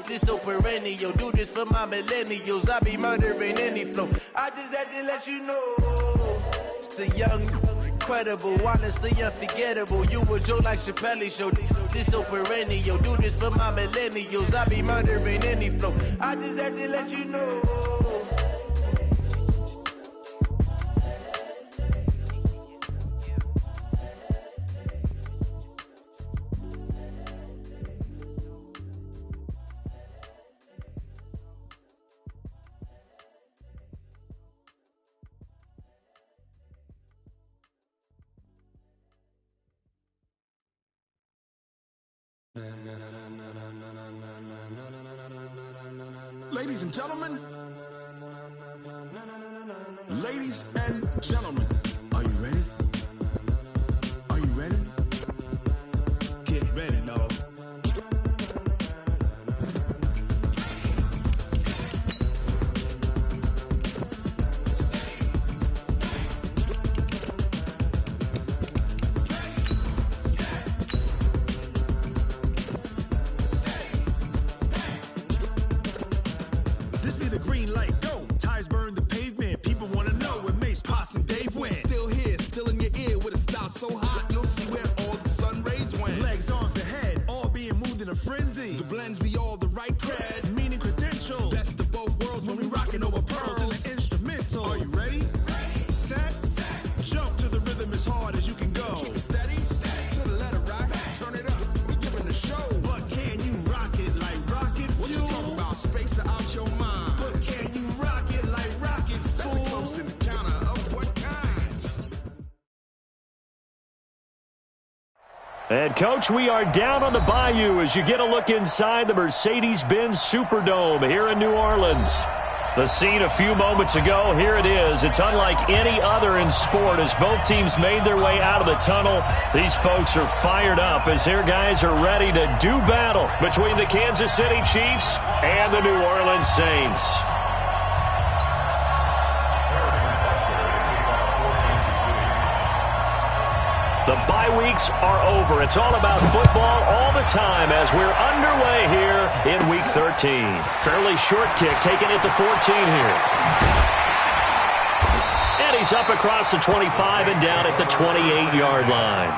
this so perennial. Do this for my millennials. I be murdering any flow. I just had to let you know. It's the young, incredible, honestly unforgettable. You a Joe like Chappelle show. This so perennial. Do this for my millennials. I be murdering any flow. I just had to let you know. Ladies and gentlemen, ladies and gentlemen, are you ready? Are you ready? Get ready, no. So hot, you'll see where all the sun rays went. Legs on the head, all being moved in a frenzy. The blends be all the right cred, meaning credentials. Best of both worlds when we rockin' over pearls in the instrumental. Are you ready? Set, jump to the rhythm as hard as you can go. Keep it steady, to the letter rock, turn it up, we giving the show. But can you rock it like rocket fuel? What you talking about, space out your mind? But can you rock it like rockets, fool? That's a close encounter of what kind? And, Coach, we are down on the bayou as you get a look inside the Mercedes-Benz Superdome here in New Orleans. The scene a few moments ago, here it is. It's unlike any other in sport as both teams made their way out of the tunnel. These folks are fired up as their guys are ready to do battle between the Kansas City Chiefs and the New Orleans Saints. The bye weeks are over. It's all about football all the time as we're underway here in Week 13. Fairly short kick, taking it to 14 here. And he's up across the 25 and down at the 28-yard line.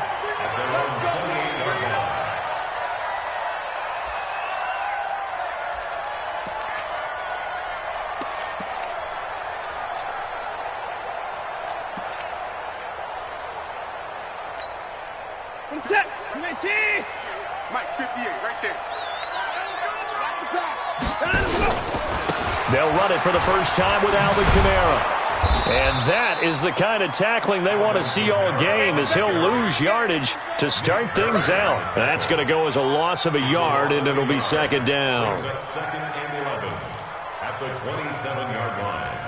Mike 58, right there. They'll run it for the first time with Alvin Kamara. And that is the kind of tackling they want to see all game as he'll lose yardage to start things out. That's going to go as a loss of a yard, and it'll be second down. Second and 11 at the 27-yard line.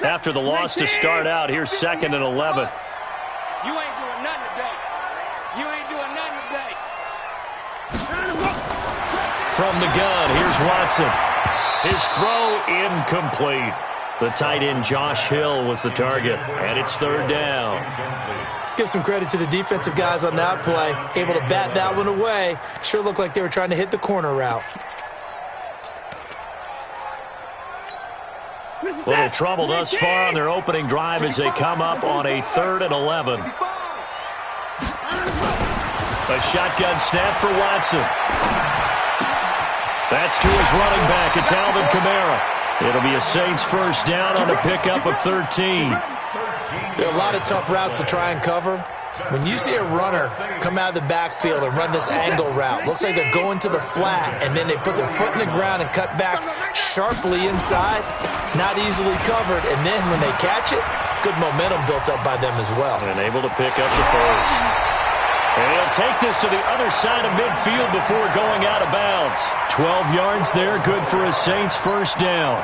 After the loss to start out, here's second and 11. You ain't doing nothing today. You ain't doing nothing today. From the gun, here's Watson. His throw incomplete. The tight end Josh Hill was the target, and it's third down. Let's give some credit to the defensive guys on that play. Able to bat that one away. Sure looked like they were trying to hit the corner route. Little trouble thus far on their opening drive as they come up on a 3rd and 11. A shotgun snap for Watson. That's to his running back. It's Alvin Kamara. It'll be a Saints first down on a pickup of 13. There are a lot of tough routes to try and cover. When you see a runner come out of the backfield and run this angle route, looks like they're going to the flat, and then they put their foot in the ground and cut back sharply inside, not easily covered, and then when they catch it, good momentum built up by them as well. And able to pick up the first. And he'll take this to the other side of midfield before going out of bounds. 12 yards there, good for a Saints first down.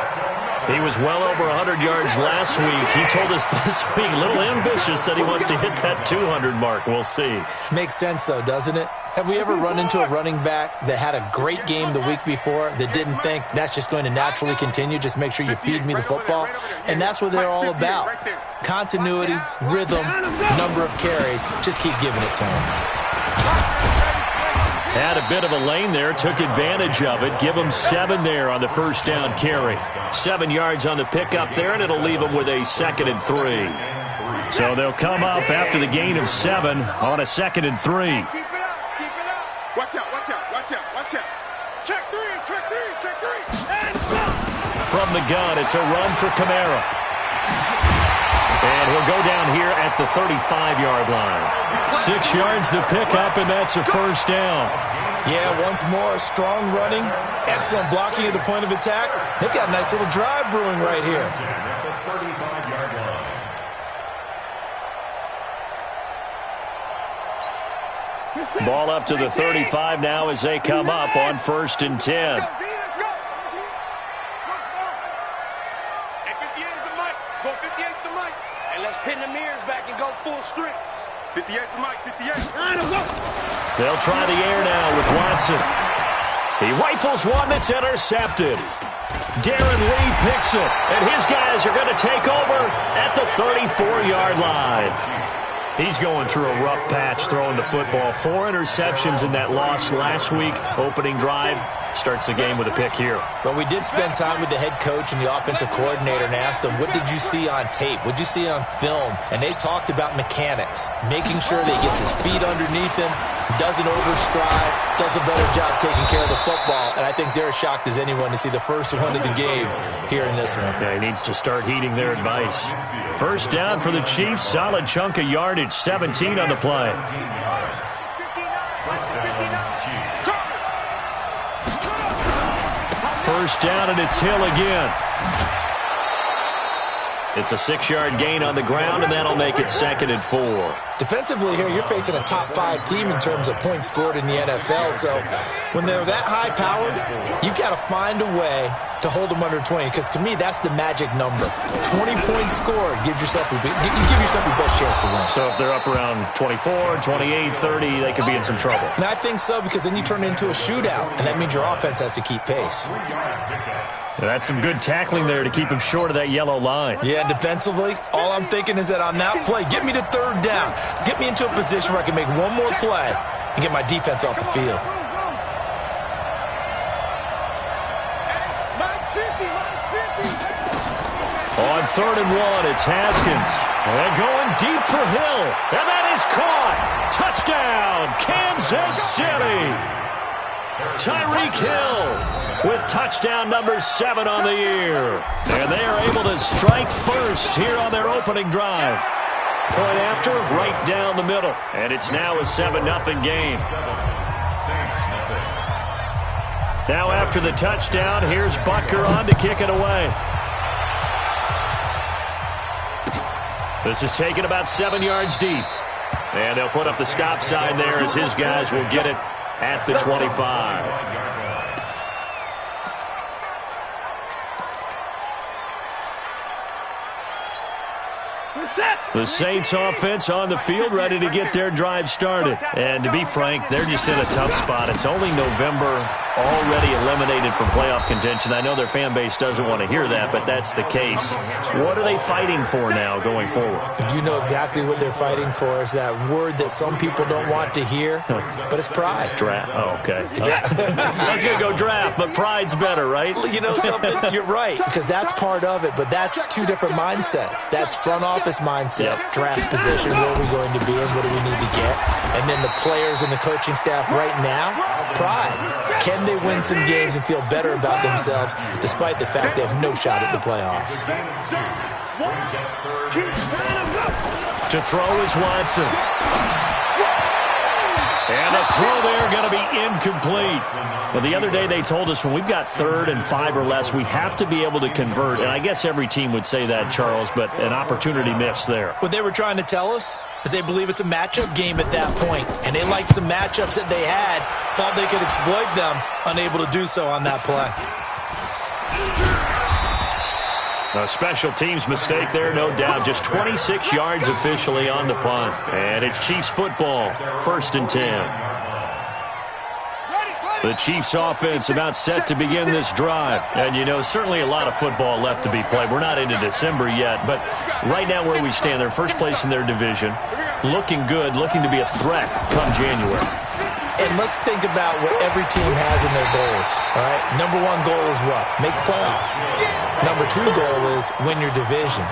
He was well over 100 yards last week. He told us this week, a little ambitious, that he wants to hit that 200 mark. We'll see. Makes sense, though, doesn't it? Have we ever run into a running back that had a great game the week before that didn't think that's just going to naturally continue? Just make sure you feed me the football. And that's what they're all about. Continuity, rhythm, number of carries. Just keep giving it to him. Had a bit of a lane there, took advantage of it. Give them 7 there on the first down carry. 7 yards on the pickup there, and it'll leave them with a 2nd and 3. So they'll come up after the gain of 7 on a 2nd and 3. Keep it up, keep it up. Watch out, watch out, watch out, watch out. Check three, and go! From the gun, it's a run for Kamara. And he'll go down here at the 35-yard line. 6 yards to pick up, and that's a first down. Yeah, once more, strong running, excellent blocking at the point of attack. They've got a nice little drive brewing right here. Ball up to the 35 now as they come up on 1st and 10. Let's go. Hey, 58's the mic. Go 58's the mic. And let's pin the mirrors back and go full strength. 58's the mic, 58. They'll try the air now with Watson. He rifles one that's intercepted. Darren Lee picks it, and his guys are going to take over at the 34-yard line. He's going through a rough patch throwing the football. 4 interceptions in that loss last week. Opening drive starts the game with a pick here. But we did spend time with the head coach and the offensive coordinator and asked him, what did you see on tape? What did you see on film? And they talked about mechanics, making sure that he gets his feet underneath him, doesn't overstride, does a better job taking care of the football. And I think they're as shocked as anyone to see the first one of the game here in this one. Yeah, he needs to start heeding their advice. First down for the Chiefs. Solid chunk of yardage. 17 on the play. First down, and it's Hill again. It's a 6-yard gain on the ground, and that'll make it 2nd and 4. Defensively here, you're facing a top-5 team in terms of points scored in the NFL. So when they're that high-powered, you've got to find a way to hold them under 20. Because to me, that's the magic number. 20 points scored gives yourself you give yourself your best chance to win. So if they're up around 24, 28, 30, they could be in some trouble. And I think so, because then you turn it into a shootout, and that means your offense has to keep pace. That's some good tackling there to keep him short of that yellow line. Yeah, defensively, all I'm thinking is that on that play, get me to 3rd down. Get me into a position where I can make one more play and get my defense off the field. On 3rd and 1, it's Haskins. And going deep for Hill. And that is caught. Touchdown, Kansas City. Tyreek Hill with touchdown number 7 on the year. And they are able to strike first here on their opening drive. Point after, right down the middle. And it's now a 7-0 game. Now after the touchdown, here's Butker on to kick it away. This is taken about 7 yards deep. And they'll put up the stop sign there as his guys will get it at the 25. The Saints offense on the field, ready to get their drive started. And to be frank, they're just in a tough spot. It's only November, already eliminated from playoff contention. I know their fan base doesn't want to hear that, but that's the case. What are they fighting for now going forward? You know exactly what they're fighting for. Is that word that some people don't want to hear, but it's pride. Draft. Oh, okay. I was going to go draft, but pride's better, right? You know something? You're right, because that's part of it, but that's 2 different mindsets. That's front office mindset, draft position, where are we going to be and what do we need to get? And then the players and the coaching staff right now, pride. Can they win some games and feel better about themselves despite the fact they have no shot at the playoffs? To throw is Watson. And the throw there going to be incomplete. Well, the other day they told us when we've got 3rd and 5 or less, we have to be able to convert. And I guess every team would say that, Charles, but an opportunity missed there. What they were trying to tell us is they believe it's a matchup game at that point. And they liked some matchups that they had, thought they could exploit them, unable to do so on that play. A special teams mistake there, no doubt. Just 26 yards officially on the punt. And it's Chiefs football, 1st and 10. The Chiefs offense about set to begin this drive. And, you know, certainly a lot of football left to be played. We're not into December yet, but right now where we stand, they're first place in their division. Looking good, looking to be a threat come January. And let's think about what every team has in their goals, all right? Number one goal is what? Make the playoffs. Number two goal is win your division.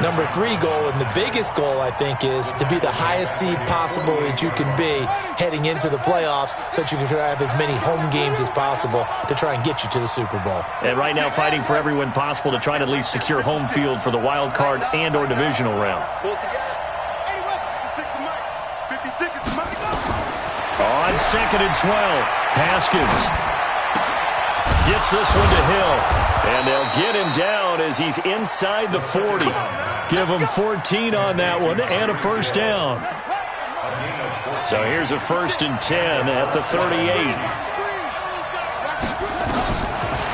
Number three goal, and the biggest goal, I think, is to be the highest seed possible that you can be heading into the playoffs so that you can have as many home games as possible to try and get you to the Super Bowl. And right now fighting for every win possible to try to at least secure home field for the wild card and or divisional round. On 2nd and 12, Haskins gets this one to Hill. And they'll get him down as he's inside the 40. Give him 14 on that one and a first down. So here's a 1st and 10 at the 38.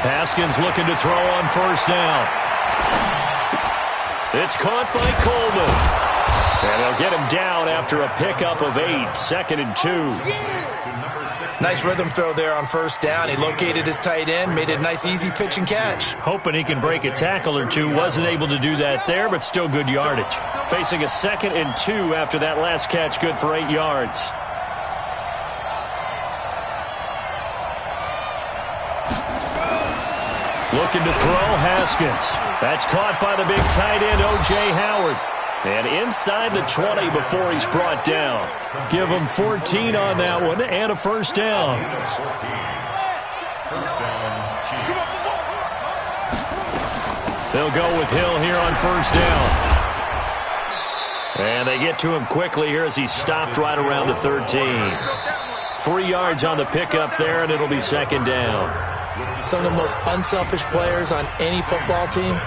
Haskins looking to throw on 1st down. It's caught by Coleman. And they'll get him down after a pickup of 8. 2nd and 2. Nice rhythm throw there on 1st down. He located his tight end, made it a nice, easy pitch and catch. Hoping he can break a tackle or two. Wasn't able to do that there, but still good yardage. Facing a 2nd and 2 after that last catch, good for 8 yards. Looking to throw, Haskins. That's caught by the big tight end, O.J. Howard. And inside the 20 before he's brought down. Give him 14 on that one and a first down. They'll go with Hill here on 1st down. And they get to him quickly here as he stopped right around the 13. 3 yards on the pickup there, and it'll be 2nd down. Some of the most unselfish players on any football team,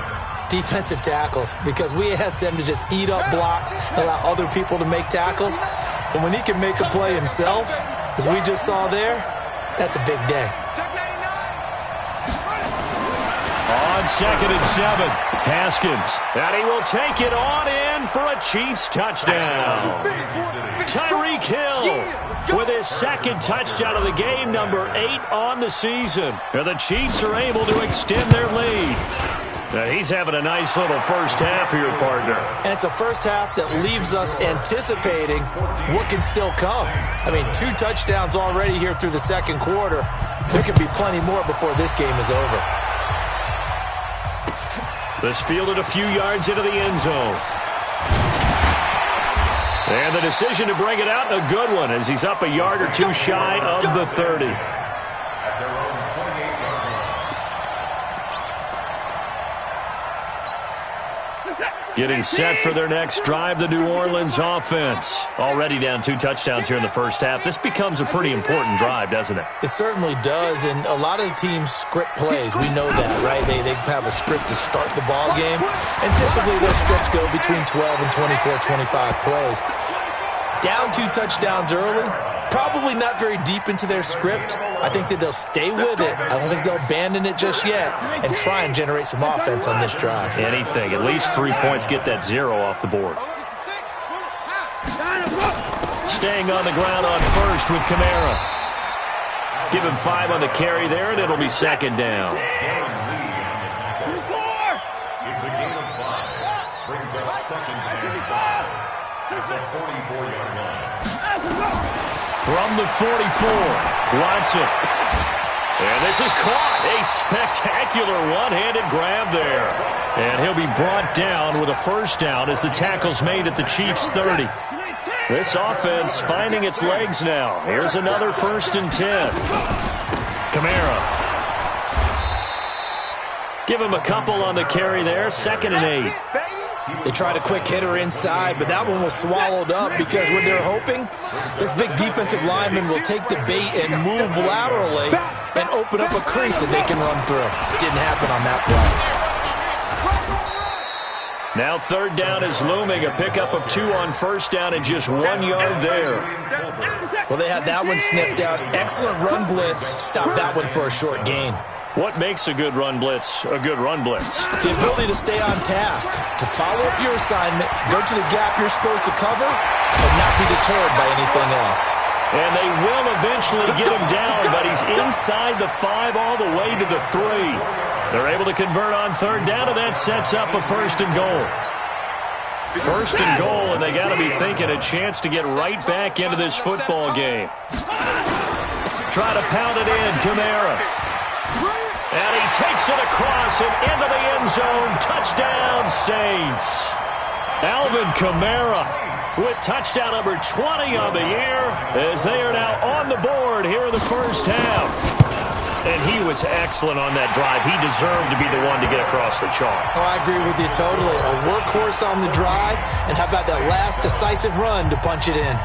defensive tackles, because we ask them to just eat up blocks and allow other people to make tackles. And when he can make a play himself, as we just saw there, that's a big day. On 2nd and 7, Haskins. And he will take it on in for a Chiefs touchdown. Tyreek Hill with his 2nd touchdown of the game, number 8 on the season. And the Chiefs are able to extend their lead. Now he's having a nice little first half here, partner. And it's a first half that leaves us anticipating what can still come. I mean, 2 touchdowns already here through the 2nd quarter. There could be plenty more before this game is over. This fielded a few yards into the end zone. And the decision to bring it out, a good one, as he's up a yard or 2 shy of the 30. Getting set for their next drive, the New Orleans offense. Already down 2 touchdowns here in the first half. This becomes a pretty important drive, doesn't it? It certainly does, and a lot of the teams script plays. We know that, right? They have a script to start the ball game, and typically those scripts go between 12 and 24, 25 plays. Down 2 touchdowns early, probably not very deep into their script. I think that they'll stay with it. I don't think they'll abandon it just yet and try and generate some offense on this drive. Anything. At least 3 points, get that 0 off the board. Staying on the ground on 1st with Kamara. Give him 5 on the carry there, and it'll be 2nd down. It's a gain of 5. Brings up 2nd and 5 at the 44-yard line. From the 44, Watson. And this is caught. A spectacular one-handed grab there. And he'll be brought down with a first down as the tackle's made at the Chiefs' 30. This offense finding its legs now. Here's another 1st and 10. Kamara. Give him a couple on the carry there. 2nd and 8. They tried a quick hitter inside, but that one was swallowed up because what they're hoping, this big defensive lineman will take the bait and move laterally and open up a crease that they can run through. Didn't happen on that play. Now 3rd down is looming. A pickup of 2 on 1st down and just 1 yard there. Well, they had that one sniffed out. Excellent run blitz. Stopped that one for a short gain. What makes a good run blitz a good run blitz? The ability to stay on task, to follow up your assignment, go to the gap you're supposed to cover, and not be deterred by anything else. And they will eventually get him down, but he's inside the 5 all the way to the 3. They're able to convert on 3rd down, and that sets up a 1st and goal. 1st and goal, and they got to be thinking a chance to get right back into this football game. Try to pound it in, Kamara. And he takes it across and into the end zone. Touchdown, Saints. Alvin Kamara with touchdown number 20 on the year as they are now on the board here in the first half. And he was excellent on that drive. He deserved to be the one to get across the chalk. Oh, I agree with you totally. A workhorse on the drive, and how about that last decisive run to punch it in?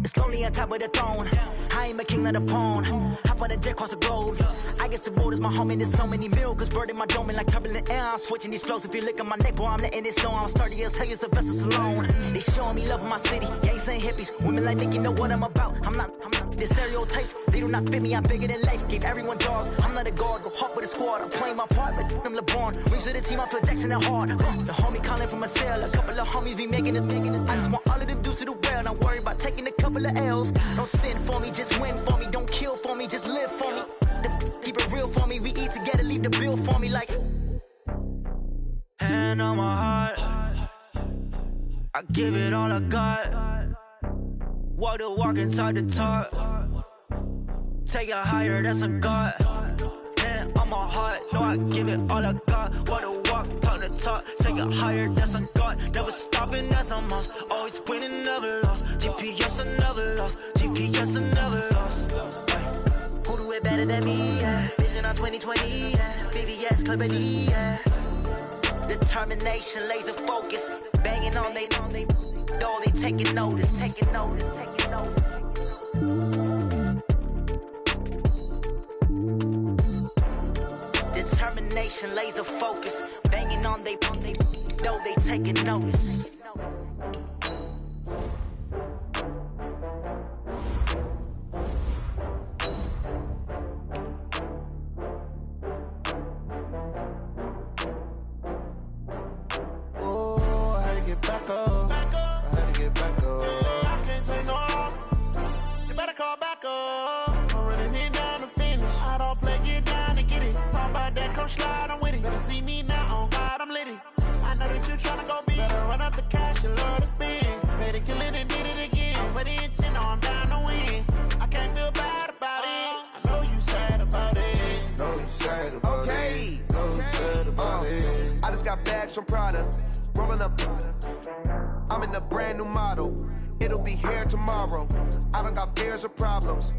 It's lonely on top of the throne. I ain't a king of the pawn. Hop on a jet across the globe. I guess the world is my home and there's so many miracles burning my dome like turbulent air. I'm switching these flows. If you look at my neck, boy, I'm letting it snow. I'm sturdy as hell, Sylvester Stallone. They showing me love in my city. Gangs and hippies. Women like think you know what I'm about. I'm not. The stereotypes, they do not fit me. I'm bigger than life. Gave everyone jobs. I'm not a guard. Go hard with a squad. I'm playing my part like them LeBron. Rings to the team. I feel Jackson and hard. The homie calling from a cell. A couple of homies be making it. I just want all of them dudes to do well. Not worry about taking a couple of L's. Don't sin for me, just win for me. Don't kill for me, just live for me. Keep it real for me. We eat together, leave the bill for me like. Hand on my heart, I give it all I got. Walk the walk and talk the talk. Take it higher, that's a God. Hand on my heart, no, I give it all I got. Walk the walk, talk the talk. Take it higher, that's a God. Never stopping, that's a must. Always winning, never lost. GPS, I never lost. GPS, I never lost. Who do it better than me? Yeah. Vision on 2020. Yeah. VVS, Clippity. Yeah. Determination, laser focus. Banging on they know they taking notice. Taking notice. Taking notice. Determination, laser focus. Banging on they know they taking notice. Back up. I had to get back up. I can't take no loss. You better call back up. I'm running it down to finish. I don't play, get down to get it. Talk about that, come slide, I'm with it. Better see me now, on God, I'm lit it. I know that you tryna go big. Better run up the cash, you love to spend. Better kill it and did it again. But the intent, no, I'm down to win. I can't feel bad about it. I know you sad about it. Know you sad about it. Know you sad about it. I just got bags from Prada. Rolling up, I'm in a brand new model. It'll be here tomorrow. I don't got fears or problems.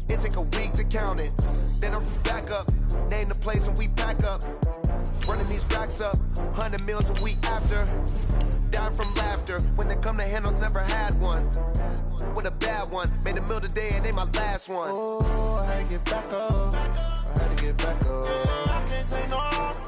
It take a week to count it. Then I'm back up. Name the place and we pack up. Running these racks up. 100 meals a week after. Down from laughter. When they come to handles, never had one. With a bad one. Made a meal today and they my last one. Oh, I had to get back up. I had to get back up. I can't take no loss.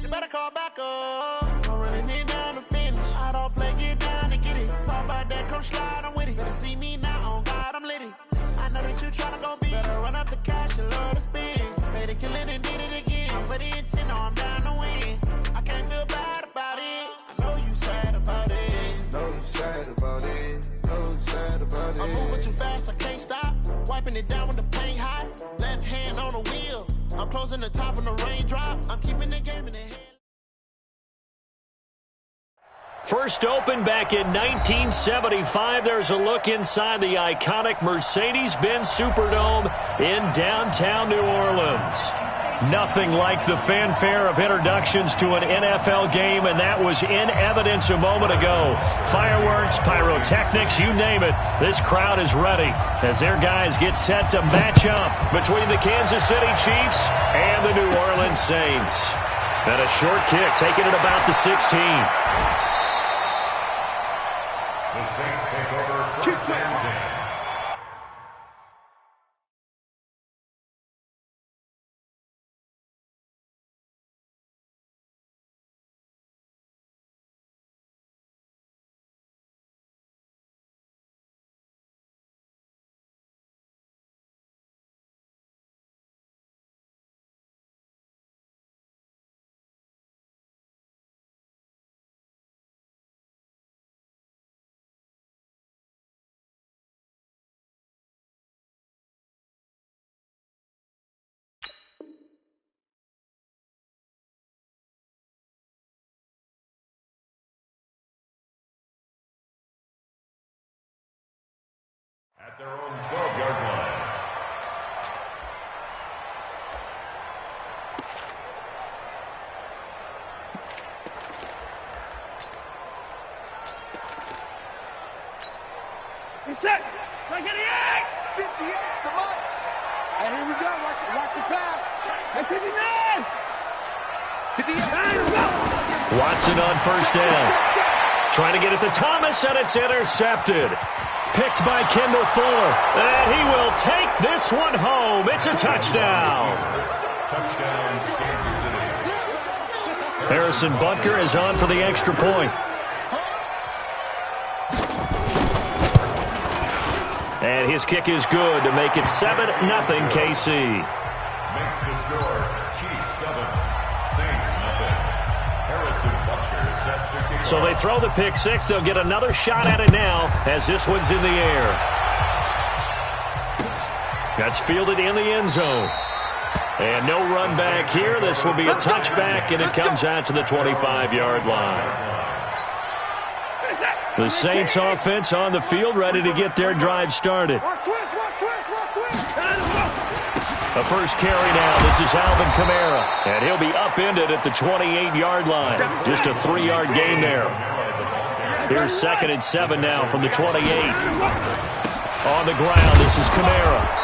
You better call back up. I'm running it down to finish. I don't play, get down to get it. Talk about that, come slide, I'm with it. Better see me now, on God, I'm lit it. I know that you tryna go big. Better run up the cash, you love to spend. Better kill it and did it again. But the intent, no, I'm down to win. I can't feel bad about it. I know you sad about it. Know you sad about it. Know you sad about it. I'm moving too fast, I can't stop. Wiping it down when the paint hot. Left hand on the wheel. I'm closing the top when the raindrop. I'm keeping the game in the hand. First opened back in 1975. There's a look inside the iconic Mercedes-Benz Superdome in downtown New Orleans. Nothing like the fanfare of introductions to an NFL game, and that was in evidence a moment ago. Fireworks, pyrotechnics, you name it. This crowd is ready as their guys get set to match up between the Kansas City Chiefs and the New Orleans Saints. And a short kick taken at about the 16. The Saints take over first and 10. 12-yard line. He's set. Like an 58. Come on. And here we go. Watch the pass. Hey, 59. 58. Watson on first down. Trying to get it to Thomas, and it's intercepted. Picked by Kendall Fuller. And he will take this one home. It's a touchdown. Touchdown, Kansas City. Harrison Butker is on for the extra point. And his kick is good to make it 7-0 KC. Makes the score Chiefs 7, Saints nothing. Harrison Butker set to kick. So they throw the pick six. They'll get another shot at it now as this one's in the air. That's fielded in the end zone. And no run back here. This will be a touchback, and it comes out to the 25-yard line. The Saints offense on the field, ready to get their drive started. The first carry now. This is Alvin Kamara, and he'll be upended at the 28-yard line. Just a 3-yard gain there. Here's 2nd and 7 now from the 28. On the ground, this is Kamara.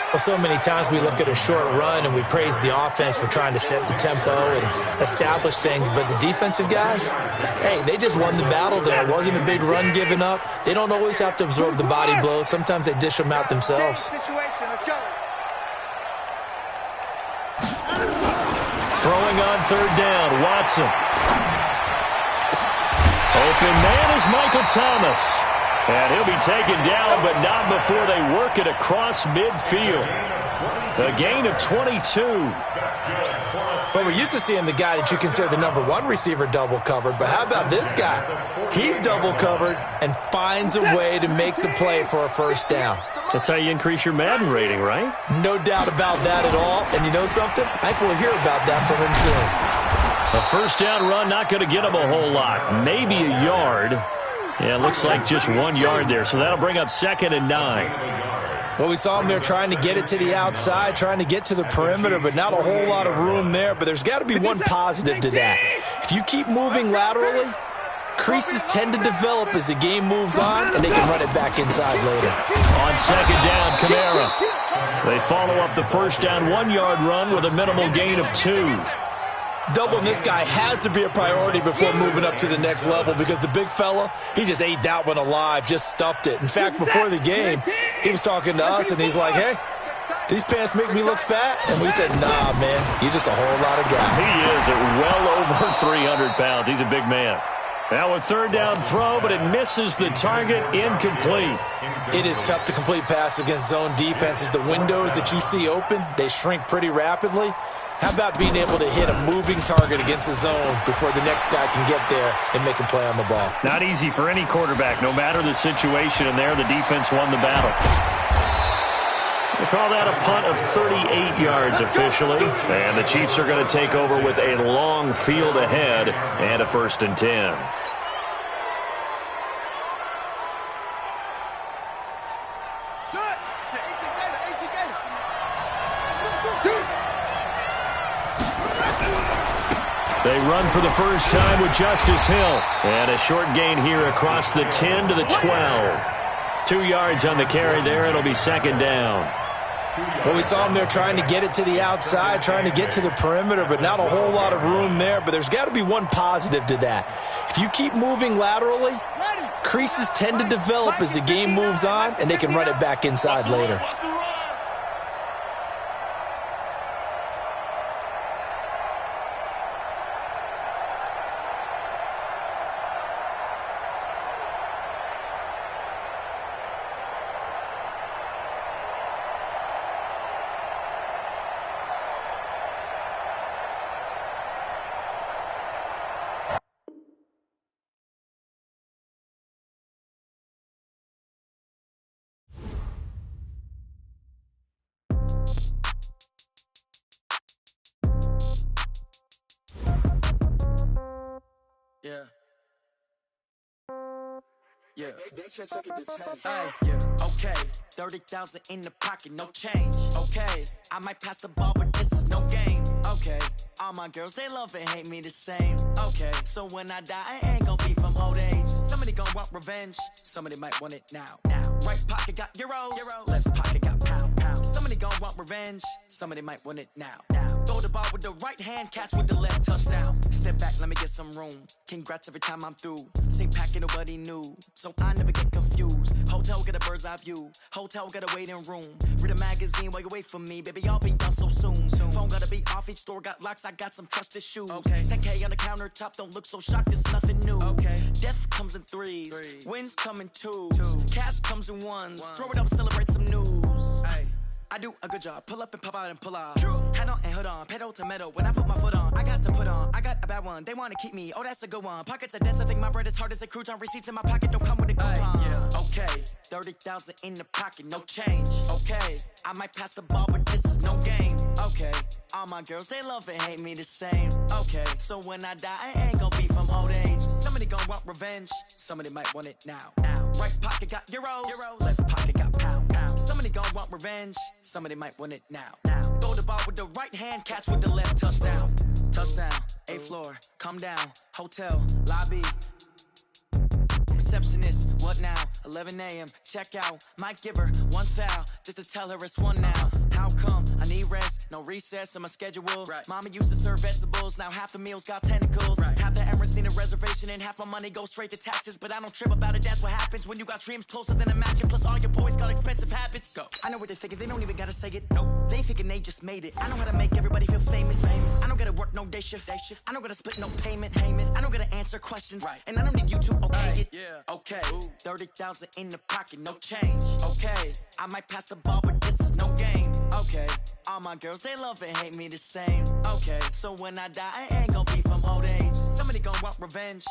Well, so many times we look at a short run and we praise the offense for trying to set the tempo and establish things, but the defensive guys, hey, they just won the battle there. It wasn't a big run given up. They don't always have to absorb the body blows. Sometimes they dish them out themselves. Let's go. Throwing on third down, Watson. Open man is Michael Thomas. And he'll be taken down, but not before they work it across midfield. A gain of 22. Well, we're used to seeing the guy that you consider the #1 receiver double covered, but how about this guy? He's double covered and finds a way to make the play for a first down. That's how you increase your Madden rating, right? No doubt about that at all. And you know something? I think we'll hear about that from him soon. A first down run, not going to get him a whole lot. Maybe a yard. Yeah, it looks like just 1 yard there, so that'll bring up 2nd and 9. Well, we saw him there trying to get it to the outside, trying to get to the perimeter, but not a whole lot of room there. But there's got to be one positive to that. If you keep moving laterally, creases tend to develop as the game moves on, and they can run it back inside later. On 2nd down, Kamara. They follow up the first down 1-yard run with a minimal gain of 2. Doubling this guy has to be a priority before moving up to the next level because the big fella, he just ate that one alive, just stuffed it. In fact, before the game, he was talking to us, and he's like, hey, these pants make me look fat? And we said, nah, man, you're just a whole lot of guy. He is at well over 300 pounds. He's a big man. Now a third down throw, but it misses the target, incomplete. It is tough to complete passes against zone defenses. The windows that you see open, they shrink pretty rapidly. How about being able to hit a moving target against a zone before the next guy can get there and make a play on the ball? Not easy for any quarterback, no matter the situation, and there the defense won the battle. They call that a punt of 38 yards officially, and the Chiefs are going to take over with a long field ahead and a 1st and 10. They run for the first time with Justice Hill. And a short gain here across the 10 to the 12. 2 yards on the carry there. It'll be 2nd down. Well, we saw him there trying to get it to the outside, trying to get to the perimeter, but not a whole lot of room there. But there's got to be one positive to that. If you keep moving laterally, creases tend to develop as the game moves on, and they can run it back inside later. Yeah. Hey, yeah. Okay, 30,000 in the pocket, no change. Okay, I might pass the ball, but this is no game. Okay, all my girls, they love and hate me the same. Okay, so when I die, I ain't gonna be from old age. Somebody gonna want revenge, somebody might want it now. Right pocket got euros, left pocket got pounds. Somebody gonna want revenge, somebody might want it now. Throw the ball with the right hand, catch with the left, touchdown. Step back, let me get some room. Congrats every time I'm through. Same packet, nobody knew, so I never get confused. Hotel get a bird's eye view, hotel get a waiting room. Read a magazine while you wait for me, baby, I'll be done so soon. Phone gotta be off, each store got locks, I got some trusted shoes. 10K on the countertop, don't look so shocked, it's nothing new. Death comes in threes, wins come in twos, cash comes in ones. Throw it up, celebrate some news. I do a good job, pull up and pop out and pull out. Hat on and hood on, pedal to metal. When I put my foot on, I got to put on. I got a bad one, they wanna keep me, oh that's a good one. Pockets are dense, I think my bread is hard as a crouton. Receipts in my pocket don't come with a coupon. Okay, 30,000 in the pocket, no change. Okay, I might pass the ball, but this is no game. Okay, all my girls, they love and hate me the same. Okay, so when I die, I ain't gonna be from old age. Somebody gonna want revenge, somebody might want it now. Right pocket got euros, left pocket got pounds. Somebody gonna want revenge, somebody might want it now. Throw the ball with the right hand, catch with the left, touchdown. Touchdown, 8th floor, come down, hotel, lobby. Receptionist, what now? 11 a.m., check out. Might give her one foul, just to tell her it's one now. How come? I need rest, no recess in my schedule. Mama used to serve vegetables, now half the meals got tentacles. Half the Emirates need a reservation and half my money goes straight to taxes. But I don't trip about it, that's what happens when you got dreams closer than a mansion. Plus all your boys got expensive habits. Go. I know what they're thinking, they don't even gotta say it. Nope. They thinking they just made it. I know how to make everybody feel famous. I don't gotta work no day shift. I don't gotta split no payment. I don't gotta answer questions. And I don't need you to okay it. Okay, 30,000 in the pocket, no change. Okay, I might pass the ball, but this is no game. Okay, all my girls, they love and hate me the same. Okay, so when I die, I ain't gonna be from old age. Somebody gonna want revenge.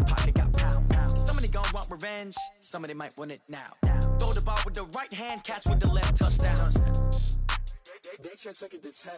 Pocket got pounds. Somebody gonna want revenge, somebody might want it now. Throw the ball with the right hand, catch with the left, touchdown. They check it to 10.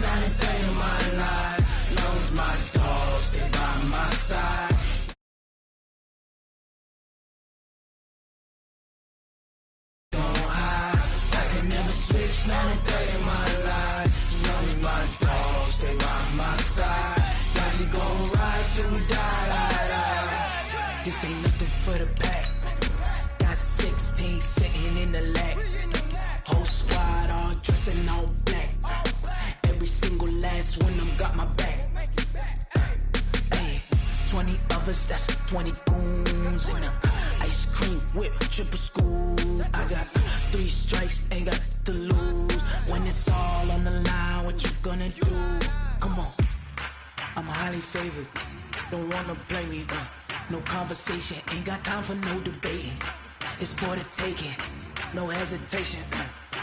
Not a day in my life, knows my dogs, stay by my side. Don't hide, I can never switch, not a day in my life, knows my dogs, stay by my side. Yeah, we gon' ride till we die. This ain't nothing for the pack. Got 16 sitting in the lag. Whole squad all dressing all black. Every single last one of them got my back. Hey, 20 of us, that's 20 goons in the ice cream whip, triple scoop. I got 3 strikes, ain't got to lose. When it's all on the line, what you gonna do? Come on, I'm highly favored. Don't wanna play me, no conversation, ain't got time for no debating. It's for the taking, no hesitation.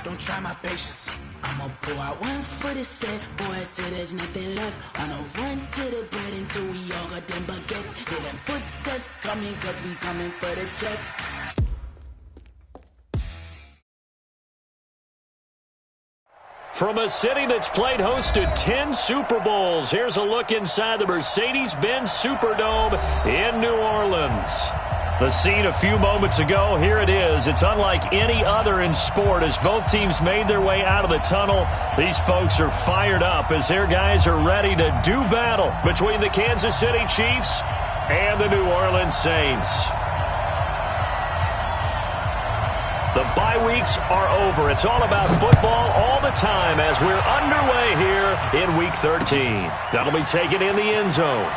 Don't try my patience. I'ma pour out one for the set, boy, till there's nothing left. I'ma run to the bread until we all got them baguettes. Hear them footsteps coming, cause we coming for the check. From a city that's played host to 10 Super Bowls, here's a look inside the Mercedes-Benz Superdome in New Orleans. The scene a few moments ago, here it is. It's unlike any other in sport as both teams made their way out of the tunnel. These folks are fired up as their guys are ready to do battle between the Kansas City Chiefs and the New Orleans Saints. The bye weeks are over. It's all about football all the time as we're underway here in Week 13. That'll be taken in the end zone.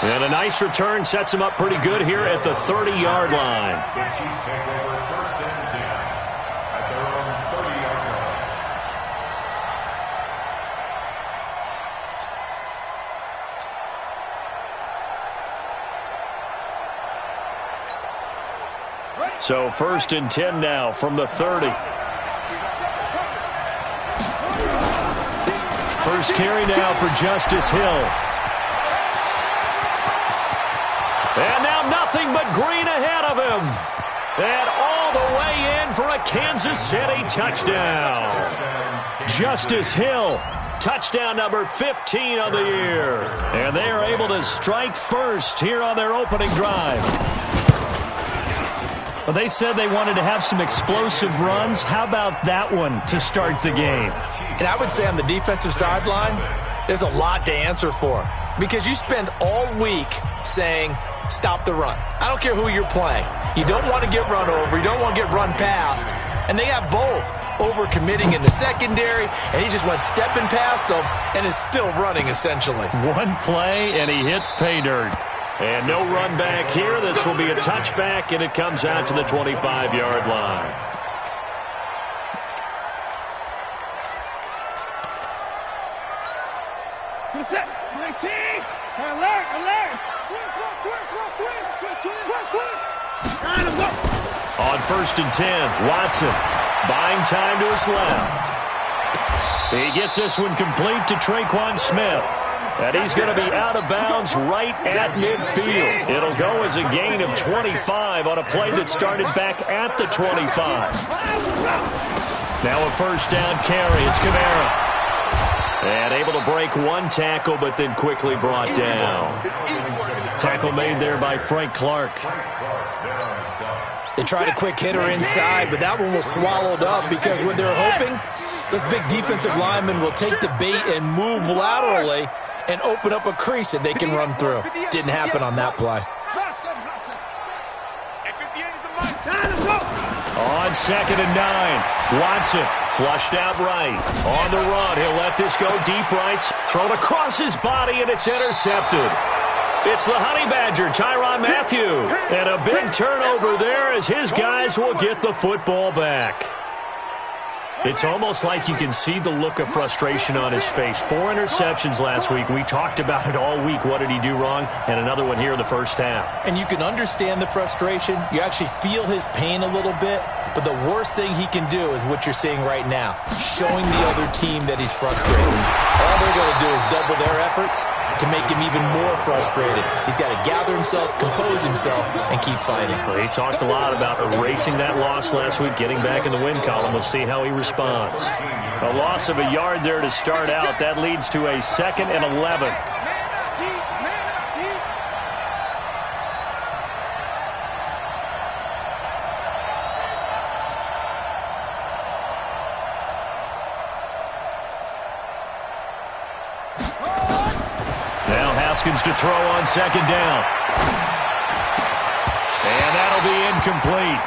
And a nice return sets him up pretty good here at the 30-yard line. The Chiefs take over 1st and 10 at their own 30-yard line. So 1st and 10 now from the 30. First carry now for Justice Hill. And now nothing but green ahead of him. And all the way in for a Kansas City touchdown. Justice Hill, touchdown number 15 on the year. And they are able to strike first here on their opening drive. Well, they said they wanted to have some explosive runs. How about that one to start the game? And I would say on the defensive sideline, there's a lot to answer for. Because you spend all week saying, stop the run. I don't care who you're playing. You don't want to get run over. You don't want to get run past. And they have both. Overcommitting in the secondary, and he just went stepping past them and is still running, essentially. One play, and he hits pay dirt. And no run back here. This will be a touchback, and it comes out to the 25-yard line. Good set. 19. Alert. Twins. On 1st and 10, Watson buying time to his left. He gets this one complete to Traquan Smith. And he's going to be out of bounds right at midfield. It'll go as a gain of 25 on a play that started back at the 25. Now a first down carry. It's Kamara. And able to break one tackle, but then quickly brought down. Tackle made there by Frank Clark. They tried a quick hitter inside, but that one was swallowed up because what they're hoping, this big defensive lineman will take the bait and move laterally and open up a crease that they can run through. Didn't happen on that play. On 2nd and 9, Watson flushed out right. On the run, he'll let this go deep right. Thrown across his body, and it's intercepted. It's the Honey Badger, Tyrann Mathieu. And a big turnover there as his guys will get the football back. It's almost like you can see the look of frustration on his face. 4 interceptions last week. We talked about it all week. What did he do wrong? And another one here in the first half. And you can understand the frustration. You actually feel his pain a little bit. But the worst thing he can do is what you're seeing right now, showing the other team that he's frustrated. All they're going to do is double their efforts to make him even more frustrated. He's got to gather himself, compose himself, and keep fighting. Well, he talked a lot about erasing that loss last week, getting back in the win column. We'll see how he responds. A loss of a yard there to start out. That leads to a 2nd and 11. Haskins to throw on 2nd down. And that'll be incomplete.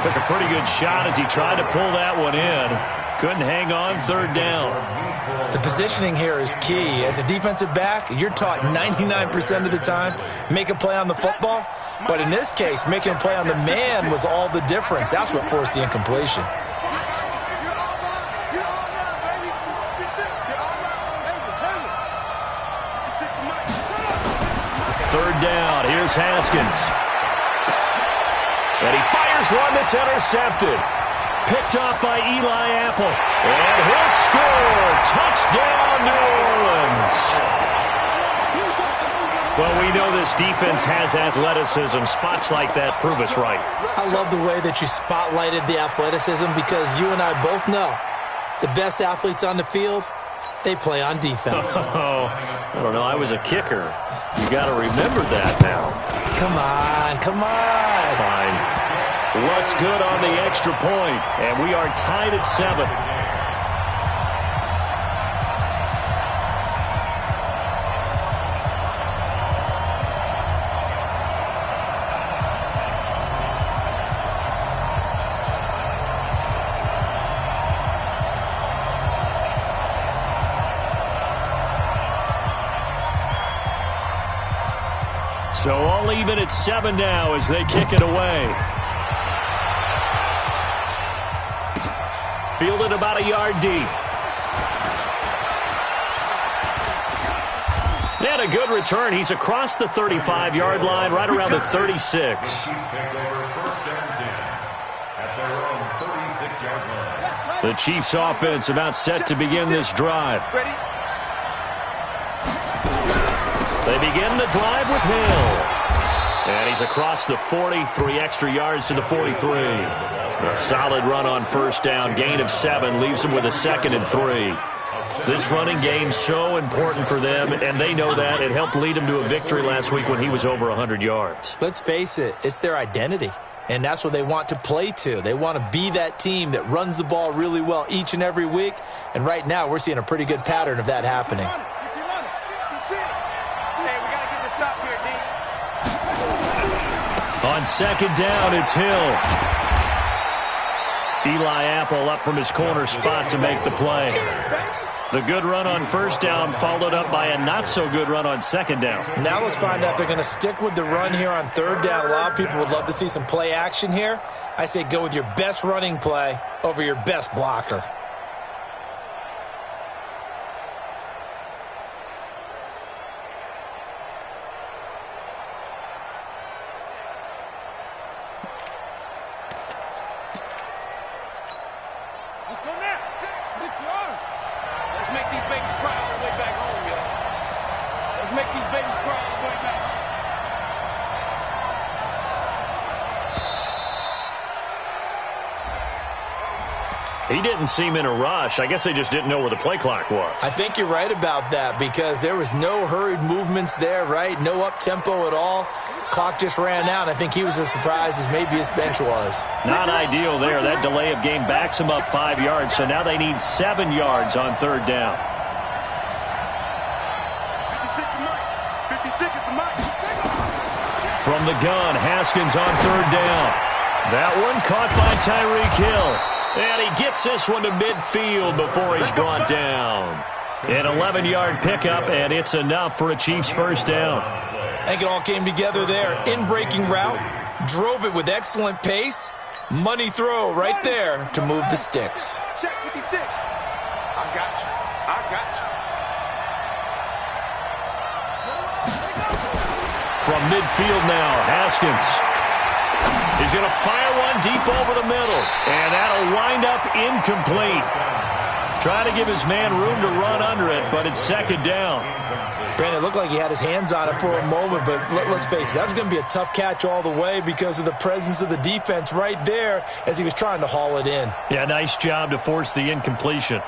Took a pretty good shot as he tried to pull that one in. Couldn't hang on 3rd down. The positioning here is key. As a defensive back, you're taught 99% of the time, make a play on the football. But in this case, making a play on the man was all the difference. That's what forced the incompletion. 3rd down. Here's Haskins. And he fires one that's intercepted. Picked off by Eli Apple. And he'll score. Touchdown, New Orleans. Well, we know this defense has athleticism. Spots like that prove us right. I love the way that you spotlighted the athleticism because you and I both know the best athletes on the field, they play on defense. Oh, I don't know. I was a kicker. You got to remember that now. Come on. Fine. What's good on the extra point? And we are tied at 7. So all even at 7 now as they kick it away. Fielded about a yard deep. And a good return. He's across the 35-yard line, right around the 36. The Chiefs offense about set to begin this drive. They begin the drive with Hill. And he's across the 40, 3 extra yards to the 43. A solid run on first down, gain of 7, leaves him with a 2nd and 3. This running game's so important for them, and they know that. It helped lead them to a victory last week when he was over 100 yards. Let's face it, it's their identity, and that's what they want to play to. They want to be that team that runs the ball really well each and every week, and right now we're seeing a pretty good pattern of that happening. On second down, it's Hill. Eli Apple up from his corner spot to make the play. The good run on first down followed up by a not-so-good run on second down. Now let's find out if they're going to stick with the run here on third down. A lot of people would love to see some play action here. I say go with your best running play over your best blocker. He didn't seem in a rush. I guess they just didn't know where the play clock was. I think you're right about that because there was no hurried movements there, right? No up-tempo at all. Clock just ran out. I think he was as surprised as maybe his bench was. Not ideal there. That delay of game backs him up 5 yards, so now they need 7 yards on third down. 56 the mic. 56 is the mic. From the gun, Haskins on third down. That one caught by Tyreek Hill. And he gets this one to midfield before he's brought down. An 11-yard pickup, and it's enough for a Chiefs first down. I think it all came together there. In-breaking route, drove it with excellent pace. Money throw right there to move the sticks. Check 56. I got you. I got you. From midfield now, Haskins. He's going to fire one deep over the middle, and that'll wind up incomplete. Trying to give his man room to run under it, but it's second down. Granted, it looked like he had his hands on it for a moment, but let's face it, that was going to be a tough catch all the way because of the presence of the defense right there as he was trying to haul it in. Yeah, nice job to force the incompletion.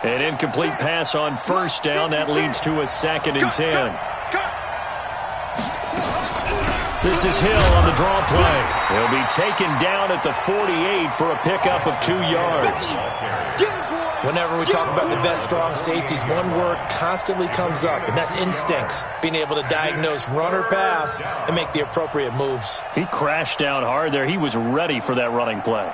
An incomplete pass on first down. That leads to a 2nd and 10. This is Hill on the draw play. He'll be taken down at the 48 for a pickup of 2 yards. Whenever we talk about the best strong safeties, one word constantly comes up, and that's instincts. Being able to diagnose run or pass and make the appropriate moves. He crashed down hard there. He was ready for that running play.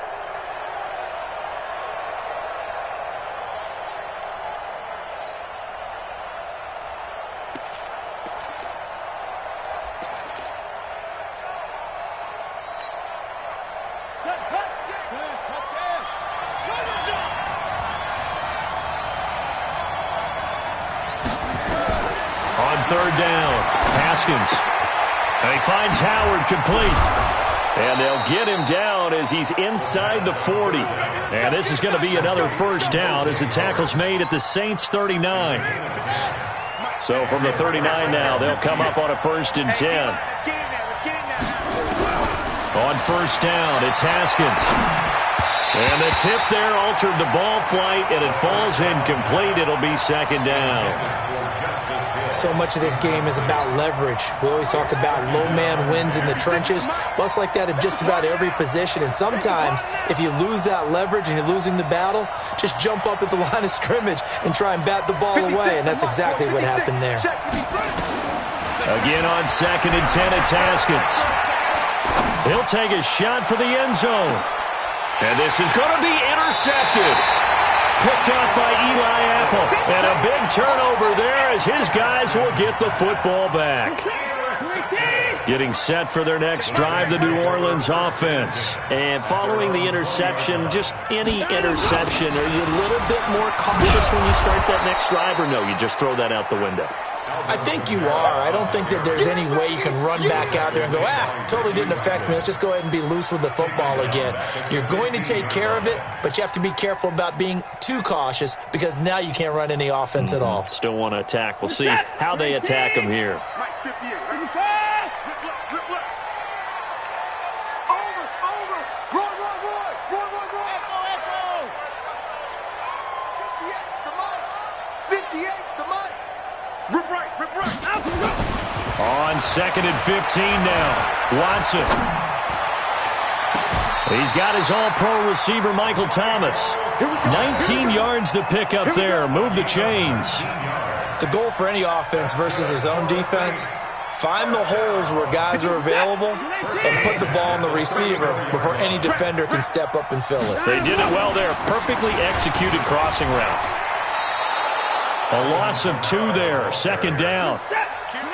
Third down, Haskins. And he finds Howard complete. And they'll get him down as he's inside the 40. And this is going to be another first down as the tackle's made at the Saints 39. So from the 39 now, they'll come up on a 1st and 10. On first down, it's Haskins. And the tip there altered the ball flight, and it falls incomplete. It'll be second down. So much of this game is about leverage. We always talk about low man wins in the trenches. Well, it's like that in just about every position. And sometimes, if you lose that leverage and you're losing the battle, just jump up at the line of scrimmage and try and bat the ball away. And that's exactly what happened there. Again on 2nd and 10, it's Haskins. He'll take a shot for the end zone. And this is going to be intercepted. Picked off by Eli Apple. And a big turnover there as his guys will get the football back. Getting set for their next drive, the New Orleans offense. And following the interception, just any interception, are you a little bit more cautious when you start that next drive, or no, you just throw that out the window? I think you are. I don't think that there's any way you can run back out there and go, totally didn't affect me. Let's just go ahead and be loose with the football again. You're going to take care of it, but you have to be careful about being too cautious because now you can't run any offense at all. Still want to attack. We'll see how they attack them here. On 2nd and 15 now. Watson. He's got his all-pro receiver, Michael Thomas. 19 yards to pick up there. Move the chains. The goal for any offense versus his own defense, find the holes where guys are available and put the ball on the receiver before any defender can step up and fill it. They did it well there. Perfectly executed crossing route. A loss of 2 there. 2nd down.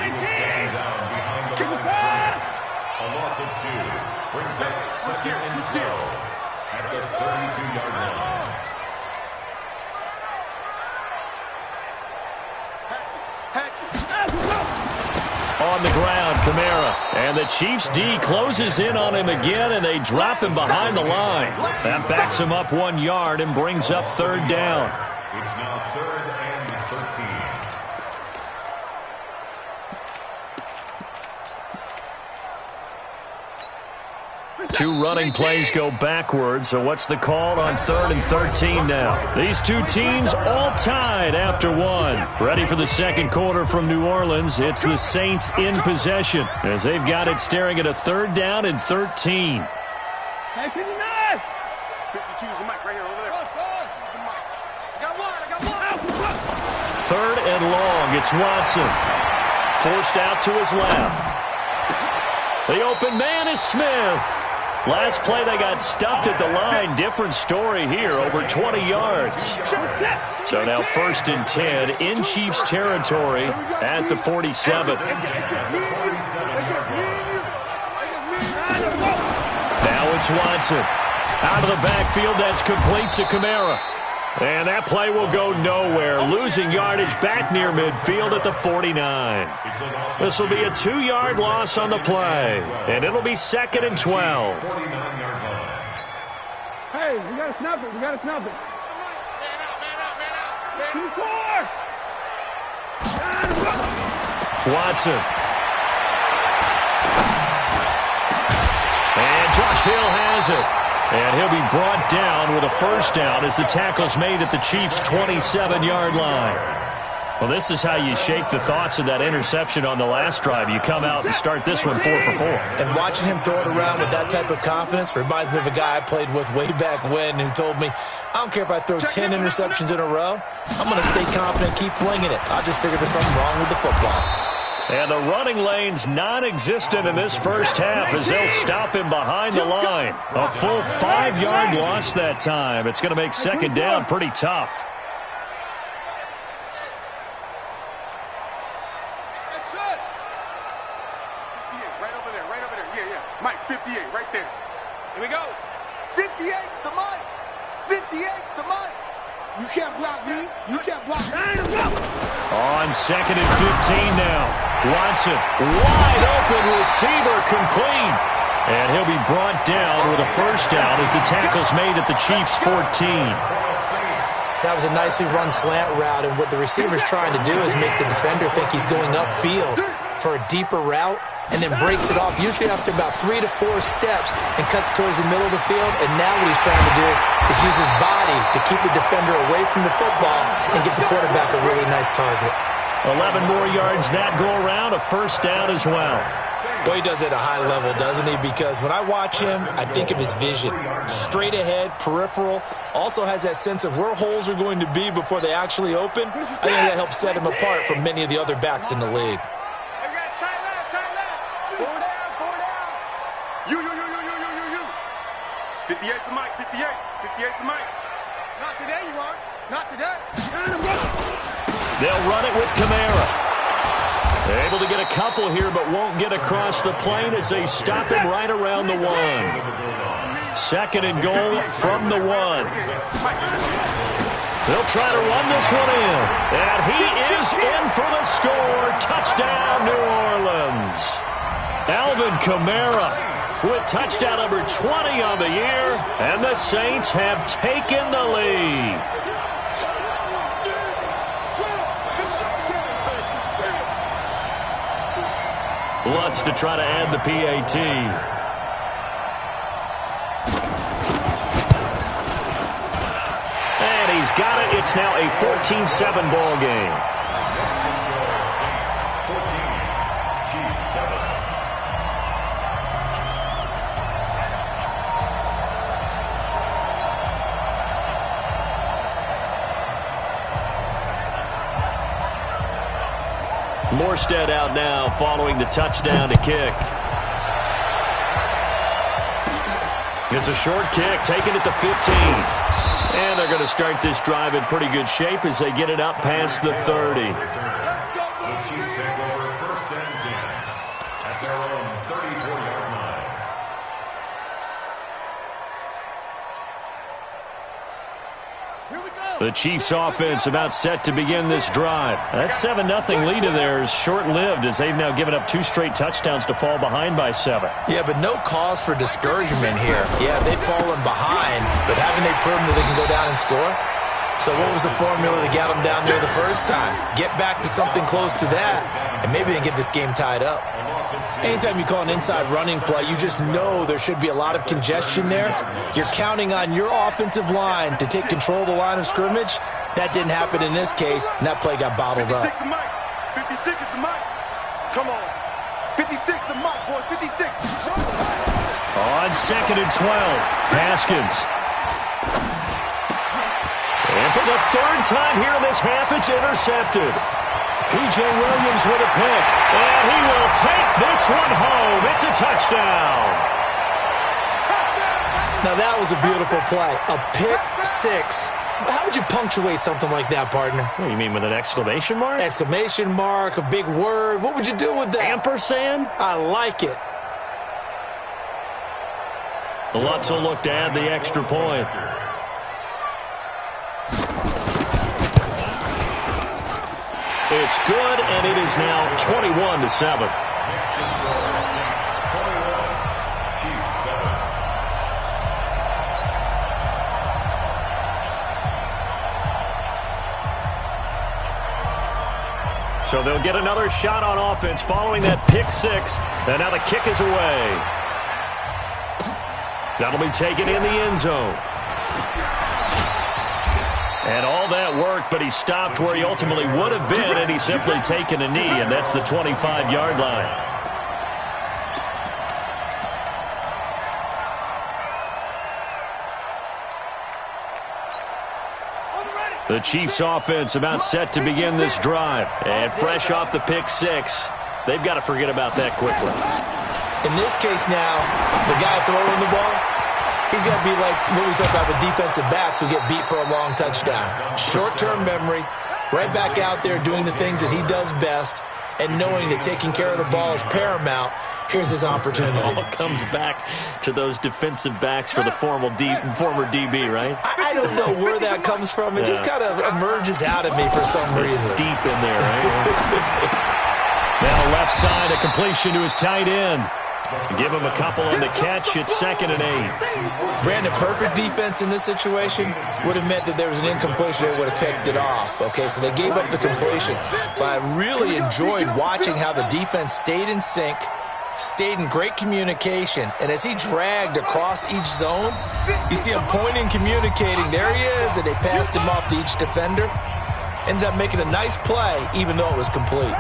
He was taken down behind the line. A loss of 2 brings up 2nd and 12 at the 32-yard line. On the ground, Kamara. And the Chiefs' D closes in on him again, and they drop him behind the line. That backs him up 1 yard and brings up 3rd down. It's now 3rd and 13. 2 running plays go backwards, so what's the call on 3rd and 13 now? These 2 teams all tied after 1. Ready for the second quarter from New Orleans. It's the Saints in possession as they've got it staring at a 3rd down and 13. Hey, 59! 52 is the mic right here over there. I got one. 3rd and long. It's Watson. Forced out to his left. The open man is Smith. Last play, they got stuffed at the line. Different story here, over 20 yards. So now 1st and 10 in Chiefs territory at the 47. Now it's Watson. Out of the backfield, that's complete to Kamara. And that play will go nowhere. Losing yardage back near midfield at the 49. This will be a 2-yard loss on the play. And it'll be 2nd and 12. Hey, we got to snap it. We got to snap it. Watson. And Josh Hill has it. And he'll be brought down with a 1st down as the tackle's made at the Chiefs' 27-yard line. Well, this is how you shake the thoughts of that interception on the last drive. You come out and start this one 4 for 4. And watching him throw it around with that type of confidence reminds me of a guy I played with way back when who told me, I don't care if I throw 10 interceptions in a row. I'm going to stay confident, keep flinging it. I just figured there's something wrong with the football. And the running lane's non-existent in this first half as they'll stop him behind the line. A full 5-yard loss that time. It's going to make 2nd down pretty tough. Right over there. Yeah. Mike, 58, right there. Here we go. 58's the Mike. 58's the Mike. You can't block me. You can't block me. On 2nd and 15 now. Watson, wide open receiver, complete. And he'll be brought down with a 1st down as the tackle's made at the Chiefs' 14. That was a nicely run slant route, and what the receiver's trying to do is make the defender think he's going upfield for a deeper route, and then breaks it off, usually after about 3 to 4 steps, and cuts towards the middle of the field. And now what he's trying to do is use his body to keep the defender away from the football and get the quarterback a really nice target. 11 more yards that go around, a 1st down as well. Boy, he does it at a high level, doesn't he? Because when I watch him, I think of his vision. Straight ahead, peripheral. Also has that sense of where holes are going to be before they actually open. I think that helps set him apart from many of the other backs in the league. You. 58's the Mike. 58's the Mike. Not today, you aren't. Not today. They'll run it with Kamara. Able to get a couple here, but won't get across the plane as they stop him right around the 1. 2nd and goal from the 1. They'll try to run this one in. And he is in for the score. Touchdown, New Orleans. Alvin Kamara with touchdown number 20 on the year. And the Saints have taken the lead. Lutz to try to add the PAT. And he's got it. It's now a 14-7 ball game. Morstead out now following the touchdown to kick. It's a short kick, taking it to 15. And they're going to start this drive in pretty good shape as they get it up past the 30. The Chiefs take over 1st and 10 at their own 34-yard line. The Chiefs offense about set to begin this drive. That 7-0 lead of theirs short-lived as they've now given up 2 straight touchdowns to fall behind by 7. Yeah, but no cause for discouragement here. Yeah, they've fallen behind, but haven't they proven that they can go down and score? So what was the formula that got them down there the first time? Get back to something close to that, and maybe they can get this game tied up. Anytime you call an inside running play, you just know there should be a lot of congestion there. You're counting on your offensive line to take control of the line of scrimmage. That didn't happen in this case, and that play got bottled up. 56 is the mic. Come on. 56 the mic, boys. 56. On 2nd and 12, Haskins. And for the 3rd time here in this half, it's intercepted. P.J. Williams with a pick, and he will take this one home. It's a touchdown. Now that was a beautiful play. A pick 6. How would you punctuate something like that, partner? What do you mean, with an exclamation mark? Exclamation mark, a big word. What would you do with that? Ampersand? I like it. Lutz will look to add the extra point. It's good, and it is now 21-7. So they'll get another shot on offense following that pick 6, and now the kick is away. That'll be taken in the end zone. And all that worked, but he stopped where he ultimately would have been, and he's simply taken a knee, and that's the 25-yard line. The Chiefs offense about set to begin this drive. And fresh off the pick 6, they've got to forget about that quickly. In this case now, the guy throwing the ball, he's got to be like what we talk about with defensive backs who get beat for a long touchdown. Short-term memory, right back out there doing the things that he does best, and knowing that taking care of the ball is paramount. Here's his opportunity. It all comes back to those defensive backs for the former DB, right? I don't know where that comes from. It just kind of emerges out of me for some reason. It's deep in there, right? Now left side, a completion to his tight end. Give him a couple on the catch. It's 2nd and 8. Brandon, perfect defense in this situation would have meant that there was an incompletion. They would have picked it off. Okay, so they gave up the completion. But I really enjoyed watching how the defense stayed in sync, stayed in great communication, and as he dragged across each zone, you see him pointing, communicating. There he is, and they passed him off to each defender. Ended up making a nice play, even though it was complete.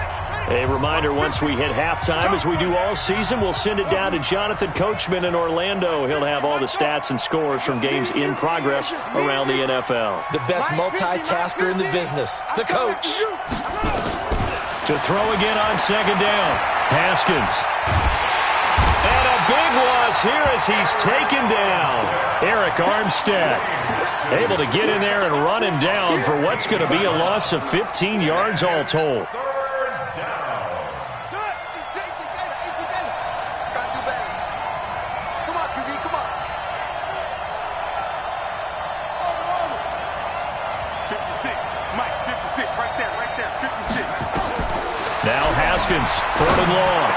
A reminder, once we hit halftime, as we do all season, we'll send it down to Jonathan Coachman in Orlando. He'll have all the stats and scores from games in progress around the NFL. The best multitasker in the business, the coach. To throw again on 2nd down, Haskins. And a big loss here as he's taken down. Eric Armstead able to get in there and run him down for what's going to be a loss of 15 yards all told. there, 56. Now Haskins, 3rd and long.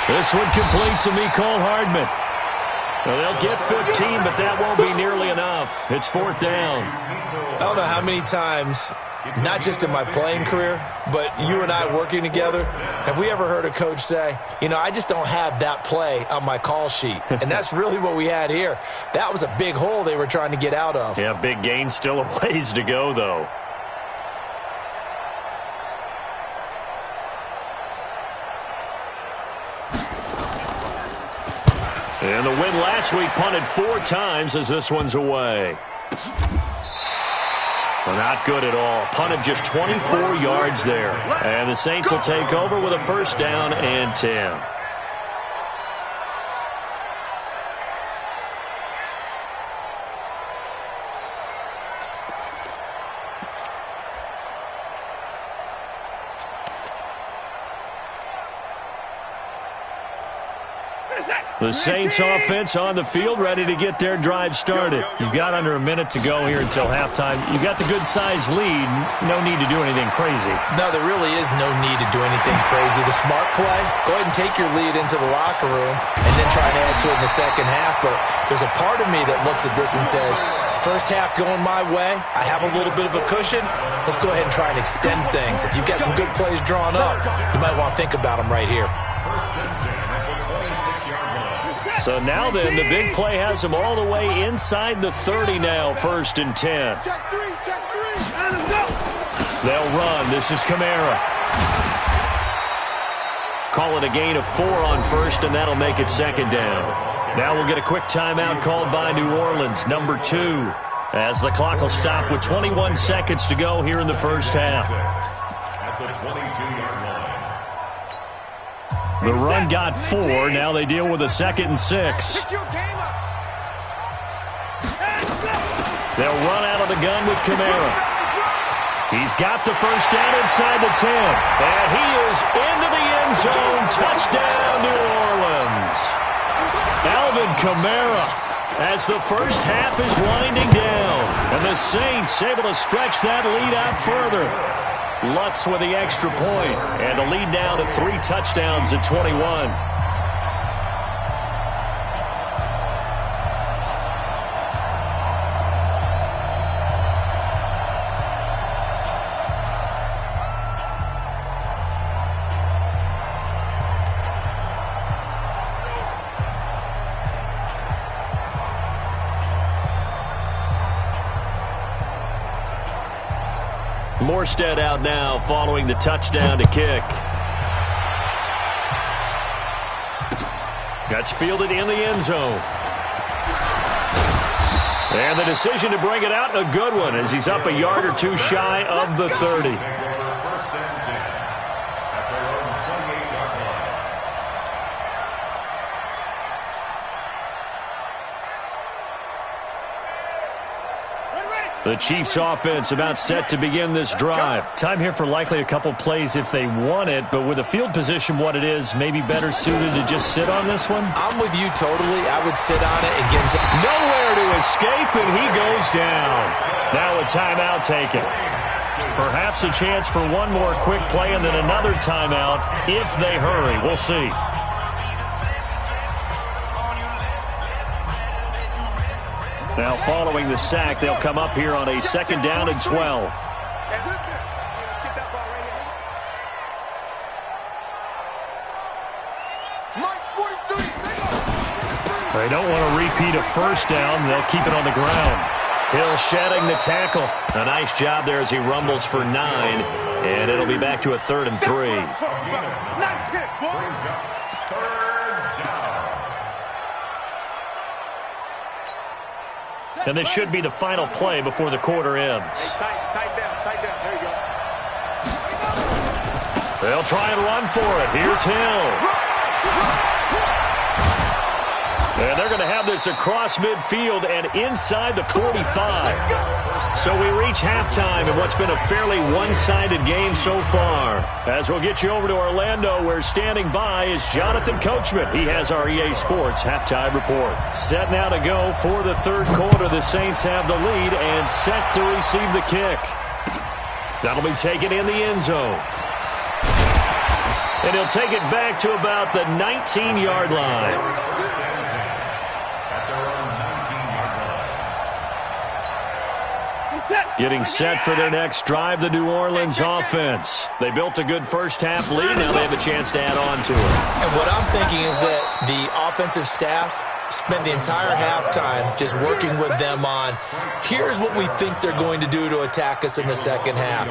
This one complete to Mecole Hardman. Well, they'll get 15, but that won't be nearly enough. It's 4th down. I don't know how many times, not just in my playing career, but you and I working together, have we ever heard a coach say, you know, I just don't have that play on my call sheet. And that's really what we had here. That was a big hole they were trying to get out of. Yeah, big gain, still a ways to go, though. And the win last week punted 4 times as this one's away. Well, not good at all. Punted just 24 yards there. And the Saints will take over with a 1st down and 10. The Saints offense on the field, ready to get their drive started. You've got under a minute to go here until halftime. You've got the good-sized lead. No need to do anything crazy. No, there really is no need to do anything crazy. The smart play, go ahead and take your lead into the locker room and then try and add to it in the second half. But there's a part of me that looks at this and says, first half going my way, I have a little bit of a cushion. Let's go ahead and try and extend things. If you've got some good plays drawn up, you might want to think about them right here. So now then, the big play has them all the way inside the 30 now, 1st and 10. Check 3, and let's go. They'll run. This is Kamara. Call it a gain of 4 on 1st, and that'll make it 2nd down. Now we'll get a quick timeout called by New Orleans, number 2, as the clock will stop with 21 seconds to go here in the 1st half. At the 22-yard line. The run got 4. Now they deal with a 2nd and 6. They'll run out of the gun with Kamara. He's got the 1st down inside the 10. And he is into the end zone. Touchdown, New Orleans. Alvin Kamara as the 1st half is winding down. And the Saints able to stretch that lead out further. Lutz with the extra point, and the lead now to 3 touchdowns at 21. Morstead out now following the touchdown to kick. That's fielded in the end zone. And the decision to bring it out, a good one, as he's up a yard or 2 shy of the 30. The Chiefs offense about set to begin this drive. Time here for likely a couple plays if they want it, but with the field position what it is, maybe better suited to just sit on this one? I'm with you totally. I would sit on it and get into... Nowhere to escape, and he goes down. Now a timeout taken. Perhaps a chance for one more quick play and then another timeout if they hurry. We'll see. Now, following the sack, they'll come up here on a 2nd down and 12. They don't want to repeat a 1st down. They'll keep it on the ground. Hill shedding the tackle. A nice job there as he rumbles for 9, and it'll be back to a 3rd and 3. And this should be the final play before the quarter ends. Tight down. There you go. They'll try and run for it. Here's Hill. And they're going to have this across midfield and inside the 45. So we reach halftime in what's been a fairly one-sided game so far. As we'll get you over to Orlando, where standing by is Jonathan Coachman. He has our EA Sports halftime report. Set now to go for the 3rd quarter. The Saints have the lead and set to receive the kick. That'll be taken in the end zone. And he'll take it back to about the 19-yard line. Getting set for their next drive, the New Orleans offense. They built a good first-half lead. Now they have a chance to add on to it. And what I'm thinking is that the offensive staff spent the entire halftime just working with them on, here's what we think they're going to do to attack us in the second half.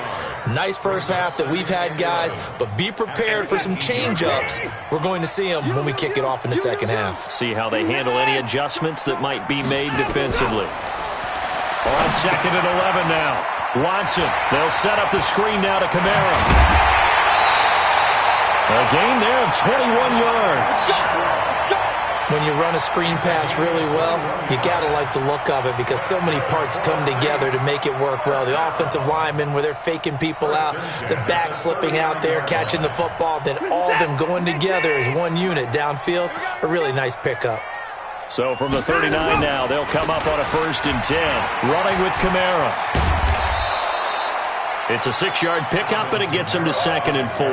Nice first half that we've had, guys, but be prepared for some change-ups. We're going to see them when we kick it off in the second half. See how they handle any adjustments that might be made defensively. On 2nd and 11 now. Watson, they'll set up the screen now to Kamara. A gain there of 21 yards. When you run a screen pass really well, you got to like the look of it because so many parts come together to make it work well. The offensive linemen, where they're faking people out, the back slipping out there, catching the football, then all of them going together as one unit downfield. A really nice pickup. So from the 39 now, they'll come up on a 1st and 10. Running with Kamara. It's a 6-yard pickup, but it gets them to 2nd and 4.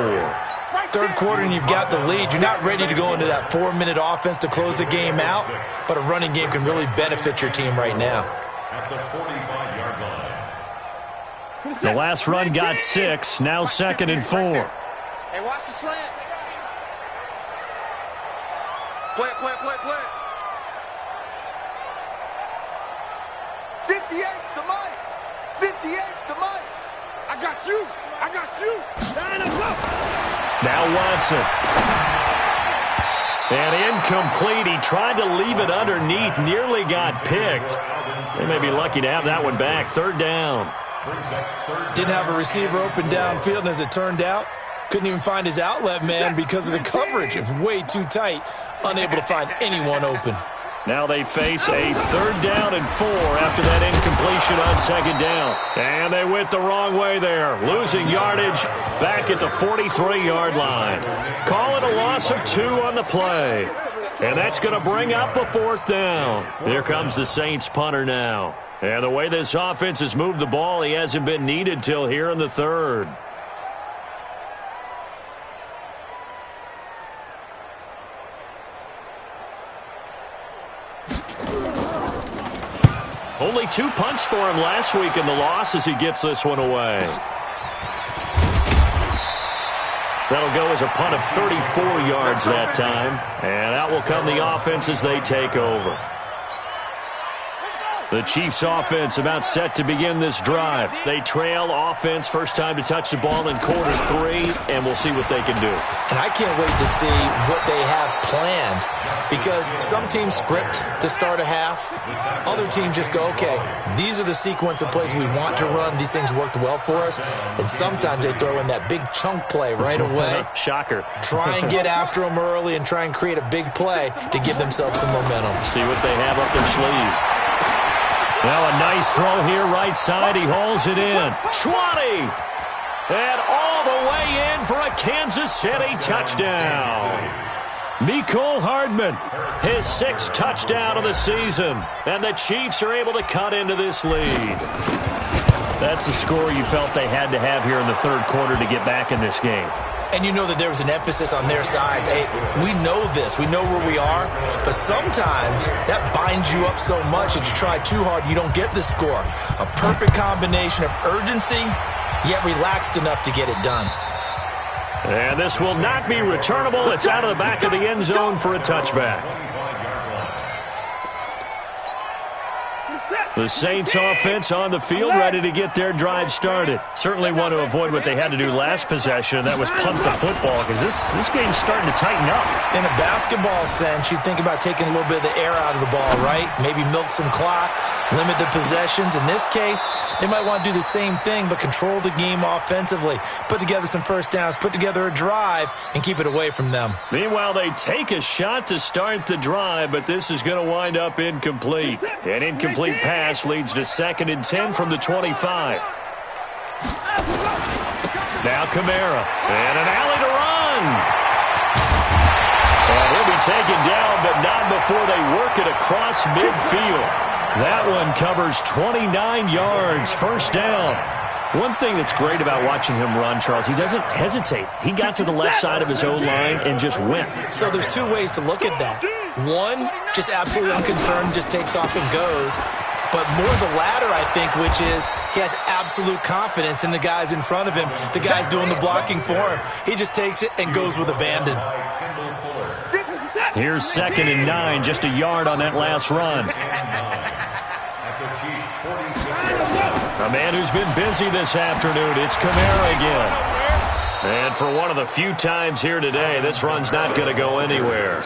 Third quarter and you've got the lead. You're not ready to go into that 4-minute offense to close the game out, but a running game can really benefit your team right now. At the 45-yard line. The last run got 6, now 2nd and 4. Hey, watch the slant. Play it, play it, play it, play it. 58's the Mike. 58's the Mike. I got you. I got you. Line us up. Now Watson. And incomplete. He tried to leave it underneath. Nearly got picked. They may be lucky to have that one back. 3rd down. Didn't have a receiver open downfield, and as it turned out, couldn't even find his outlet man because of the coverage. It's way too tight. Unable to find anyone open. Now they face a 3rd down and 4 after that incompletion on 2nd down. And they went the wrong way there. Losing yardage back at the 43-yard line. Call it a loss of 2 on the play. And that's going to bring up a 4th down. Here comes the Saints punter now. And the way this offense has moved the ball, he hasn't been needed till here in the 3rd. Only 2 punts for him last week in the loss as he gets this one away. That'll go as a punt of 34 yards that time. And out will come the offense as they take over. The Chiefs offense about set to begin this drive. They trail offense, first time to touch the ball in quarter 3, and we'll see what they can do. And I can't wait to see what they have planned because some teams script to start a half. Other teams just go, okay, these are the sequence of plays we want to run. These things worked well for us. And sometimes they throw in that big chunk play right away. Shocker. Try and get after them early and try and create a big play to give themselves some momentum. See what they have up their sleeve. Now a nice throw here, right side. He hauls it in. 20! And all the way in for a Kansas City touchdown. Mecole Hardman, his 6th touchdown of the season. And the Chiefs are able to cut into this lead. That's the score you felt they had to have here in the 3rd quarter to get back in this game. And you know that there was an emphasis on their side. Hey, we know this. We know where we are. But sometimes that binds you up so much that you try too hard, you don't get the score. A perfect combination of urgency, yet relaxed enough to get it done. And this will not be returnable. It's out of the back of the end zone for a touchback. The Saints offense on the field, ready to get their drive started. Certainly want to avoid what they had to do last possession, and that was punt the football, because this game's starting to tighten up. In a basketball sense, you think about taking a little bit of the air out of the ball, right? Maybe milk some clock, limit the possessions. In this case, they might want to do the same thing, but control the game offensively. Put together some first downs, put together a drive, and keep it away from them. Meanwhile, they take a shot to start the drive, but this is going to wind up incomplete. An incomplete pass leads to 2nd and 10 from the 25. Now Kamara, and an alley to run. And he'll be taken down, but not before they work it across midfield. That one covers 29 yards, 1st down. One thing that's great about watching him run, Charles, he doesn't hesitate. He got to the left side of his O-line and just went. So there's two ways to look at that. One, just absolutely unconcerned, just takes off and goes. But more the latter, I think, which is he has absolute confidence in the guys in front of him, the guys doing the blocking for him. He just takes it and goes with abandon. Here's 2nd and 9, just a yard on that last run. A man who's been busy this afternoon, it's Kamara again. And for one of the few times here today, this run's not going to go anywhere.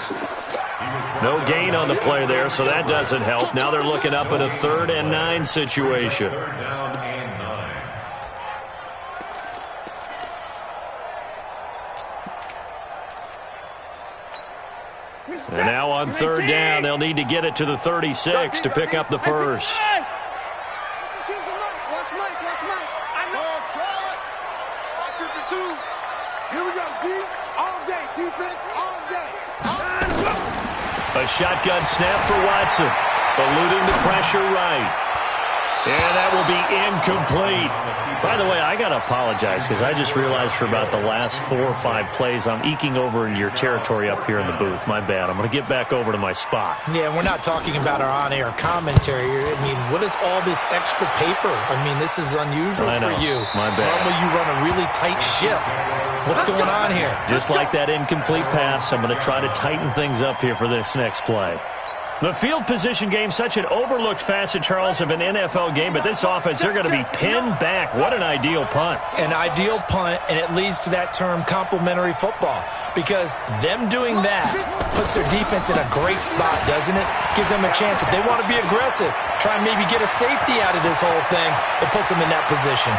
No gain on the play there, so that doesn't help. Now they're looking up at a 3rd and 9 situation. And now on 3rd down, they'll need to get it to the 36 to pick up the first. A shotgun snap for Watson. Eluding the pressure right. And that will be incomplete. By the way, I got to apologize because I just realized for about the last 4 or 5 plays, I'm eking over in your territory up here in the booth. My bad. I'm going to get back over to my spot. Yeah, we're not talking about our on-air commentary. I mean, what is all this extra paper? I mean, this is unusual for you. My bad. Normally you run a really tight ship. What's going on here? Just like that incomplete pass, I'm going to try to tighten things up here for this next play. The field position game, such an overlooked facet, Charles, of an NFL game, but this offense, they're going to be pinned back. What an ideal punt. An ideal punt, and it leads to that term complementary football, because them doing that puts their defense in a great spot, doesn't it? Gives them a chance. If they want to be aggressive, try and maybe get a safety out of this whole thing, it puts them in that position.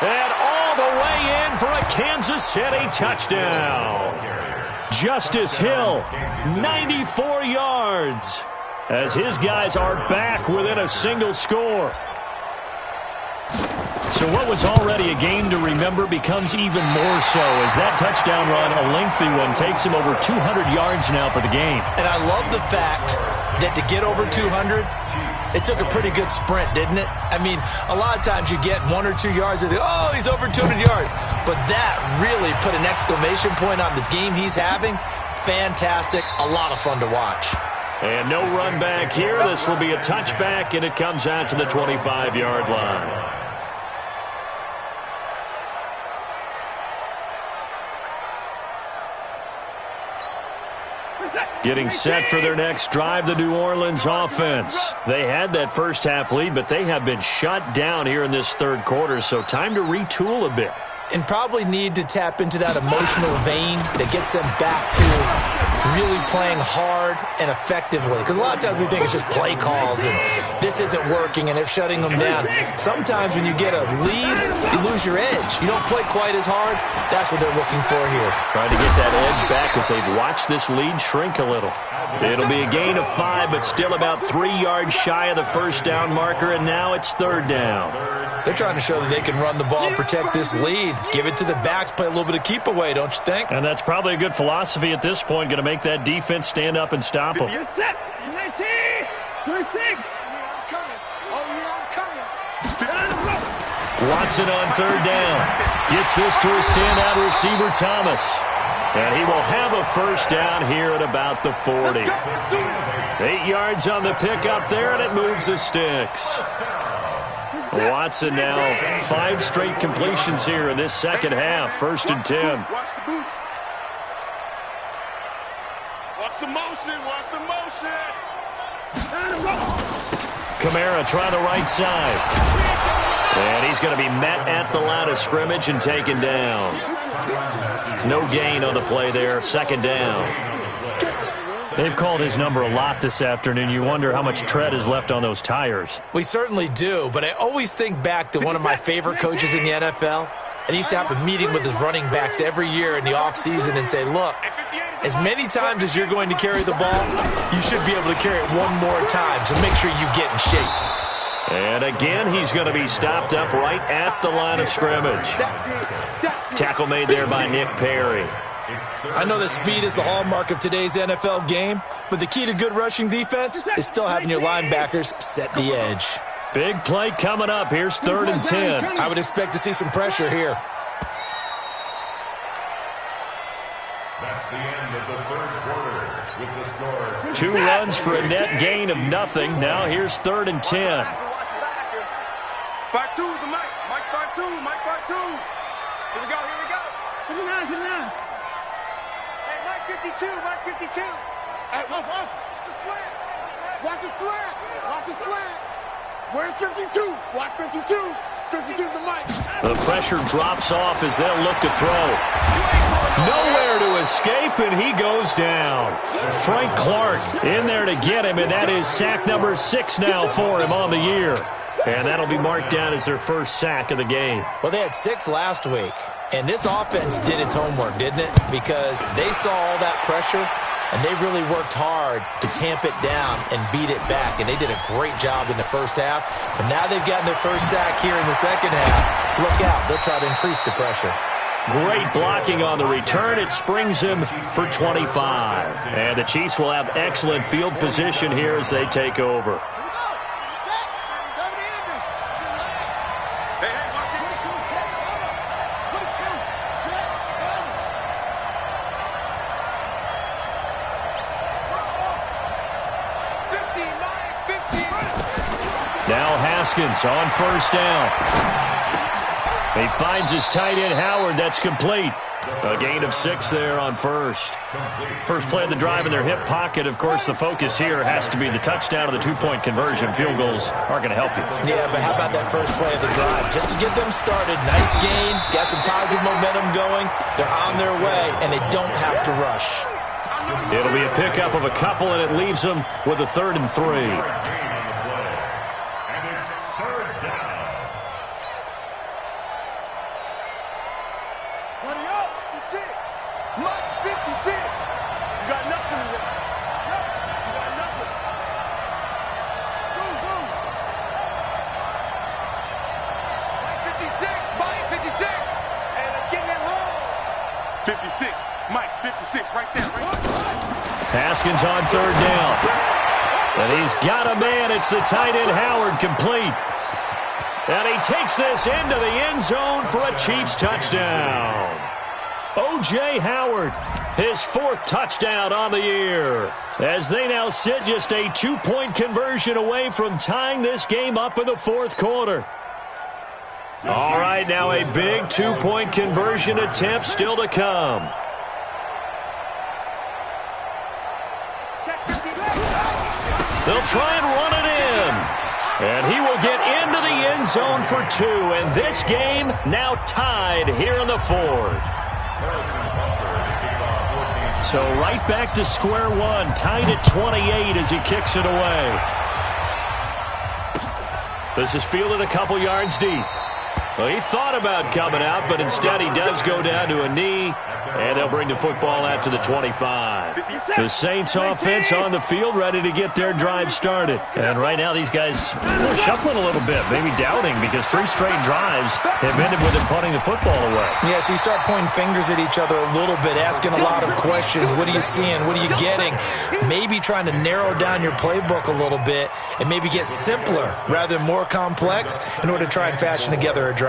And all the way in for a Kansas City touchdown. Justice Hill, 94 yards, as his guys are back within a single score. So what was already a game to remember becomes even more so as that touchdown run, a lengthy one, takes him over 200 yards now for the game. And I love the fact that to get over 200, it took a pretty good sprint, didn't it? I mean, a lot of times you get 1 or 2 yards and oh, he's over 200 yards. But that really put an exclamation point on the game he's having. Fantastic. A lot of fun to watch. And no run back here. This will be a touchback, and it comes out to the 25-yard line. Getting set for their next drive, the New Orleans offense. They had that first half lead, but they have been shut down here in this 3rd quarter, so time to retool a bit. And probably need to tap into that emotional vein that gets them back to really playing hard and effectively. Because a lot of times we think it's just play calls and this isn't working and it's shutting them down. Sometimes when you get a lead, you lose your edge. You don't play quite as hard. That's what they're looking for here. Trying to get that edge back as they've watched this lead shrink a little. It'll be a gain of 5, but still about 3 yards shy of the first down marker, and now it's 3rd down. They're trying to show that they can run the ball and protect this lead. Give it to the backs, play a little bit of keep away, don't you think? And that's probably a good philosophy at this point, going to make that defense stand up and stop them. You're set. 19, 26. I'm coming. Oh, yeah, I'm coming. Watson on 3rd down. Gets this to a standout receiver, Thomas. And he will have a first down here at about the 40. 8 yards on the pickup there, and it moves the sticks. Watson now 5 straight completions here in this second half. 1st and 10. Watch the motion. Watch the motion. Kamara trying the right side. And he's going to be met at the line of scrimmage and taken down. No gain on the play there. 2nd down. They've called his number a lot this afternoon. You wonder how much tread is left on those tires. We certainly do, but I always think back to one of my favorite coaches in the NFL. And he used to have a meeting with his running backs every year in the offseason and say, look, as many times as you're going to carry the ball, you should be able to carry it one more time, so make sure you get in shape. And again, he's going to be stopped up right at the line of scrimmage. Tackle made there by Nick Perry. I know that speed is the hallmark of today's NFL game, But the key to good rushing defense is still having your linebackers set the edge. Big play coming up. Here's 3rd and 10. I would expect to see some pressure here. That's the end of the third quarter with the score. 2 runs for a net gain of nothing. Now here's 3rd and 10. 5-2 is the mic. Mike 5-2. Mike 5-2. Here we go. Here we go. 59. Hey, Mike 52. Mike 52. Hey, off. Just slant. Watch the slant. Watch the slant. Where's 52? Watch 52. 52 is the mic. The pressure drops off as they'll look to throw. Nowhere to escape, and he goes down. Frank Clark in there to get him, and that is sack number 6 now for him on the year. And that'll be marked down as their first sack of the game. Well, they had 6 last week, and this offense did its homework, didn't it? Because they saw all that pressure, and they really worked hard to tamp it down and beat it back. And they did a great job in the first half. But now they've gotten their first sack here in the second half. Look out. They'll try to increase the pressure. Great blocking on the return. It springs him for 25. And the Chiefs will have excellent field position here as they take over. Now Haskins on first down. He finds his tight end, Howard. That's complete. A gain of 6 there on first. First play of the drive in their hip pocket. Of course, the focus here has to be the touchdown of the 2-point conversion. Field goals aren't going to help you. Yeah, but how about that first play of the drive? Just to get them started. Nice gain. Got some positive momentum going. They're on their way, and they don't have to rush. It'll be a pickup of a couple, and it leaves them with a 3rd and 3. Haskins on 3rd down. And he's got a man. It's the tight end, Howard, complete. And he takes this into the end zone for a Chiefs touchdown. O.J. Howard, his 4th touchdown on the year. As they now sit just a 2-point conversion away from tying this game up in the 4th quarter. All right, now a big 2-point conversion attempt still to come. They'll try and run it in. And he will get into the end zone for 2. And this game now tied here in the 4th. So right back to square one. Tied at 28 as he kicks it away. This is fielded a couple yards deep. Well, he thought about coming out, but instead he does go down to a knee, and they'll bring the football out to the 25. The Saints offense on the field, ready to get their drive started. And right now these guys are shuffling a little bit, maybe doubting, because 3 straight drives have ended with them punting the football away. Yeah, so you start pointing fingers at each other a little bit, asking a lot of questions. What are you seeing? What are you getting? Maybe trying to narrow down your playbook a little bit and maybe get simpler rather than more complex in order to try and fashion together a drive.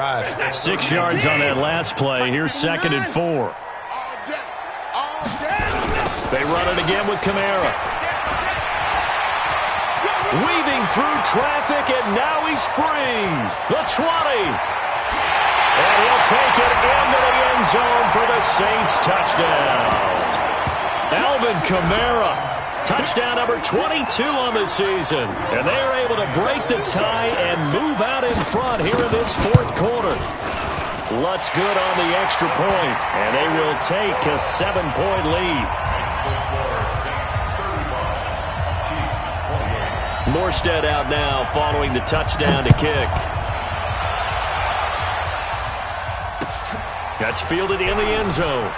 6 yards on that last play. Here's 2nd and 4. They run it again with Kamara. Weaving through traffic, and now he's free. The 20. And he'll take it into the end zone for the Saints touchdown. Alvin Kamara, touchdown number 22 on the season. And they are able to break the tie and move out in front here in this 4th quarter. Lutz good on the extra point, and they will take a 7-point lead. Morstead out now following the touchdown to kick. That's fielded in the end zone.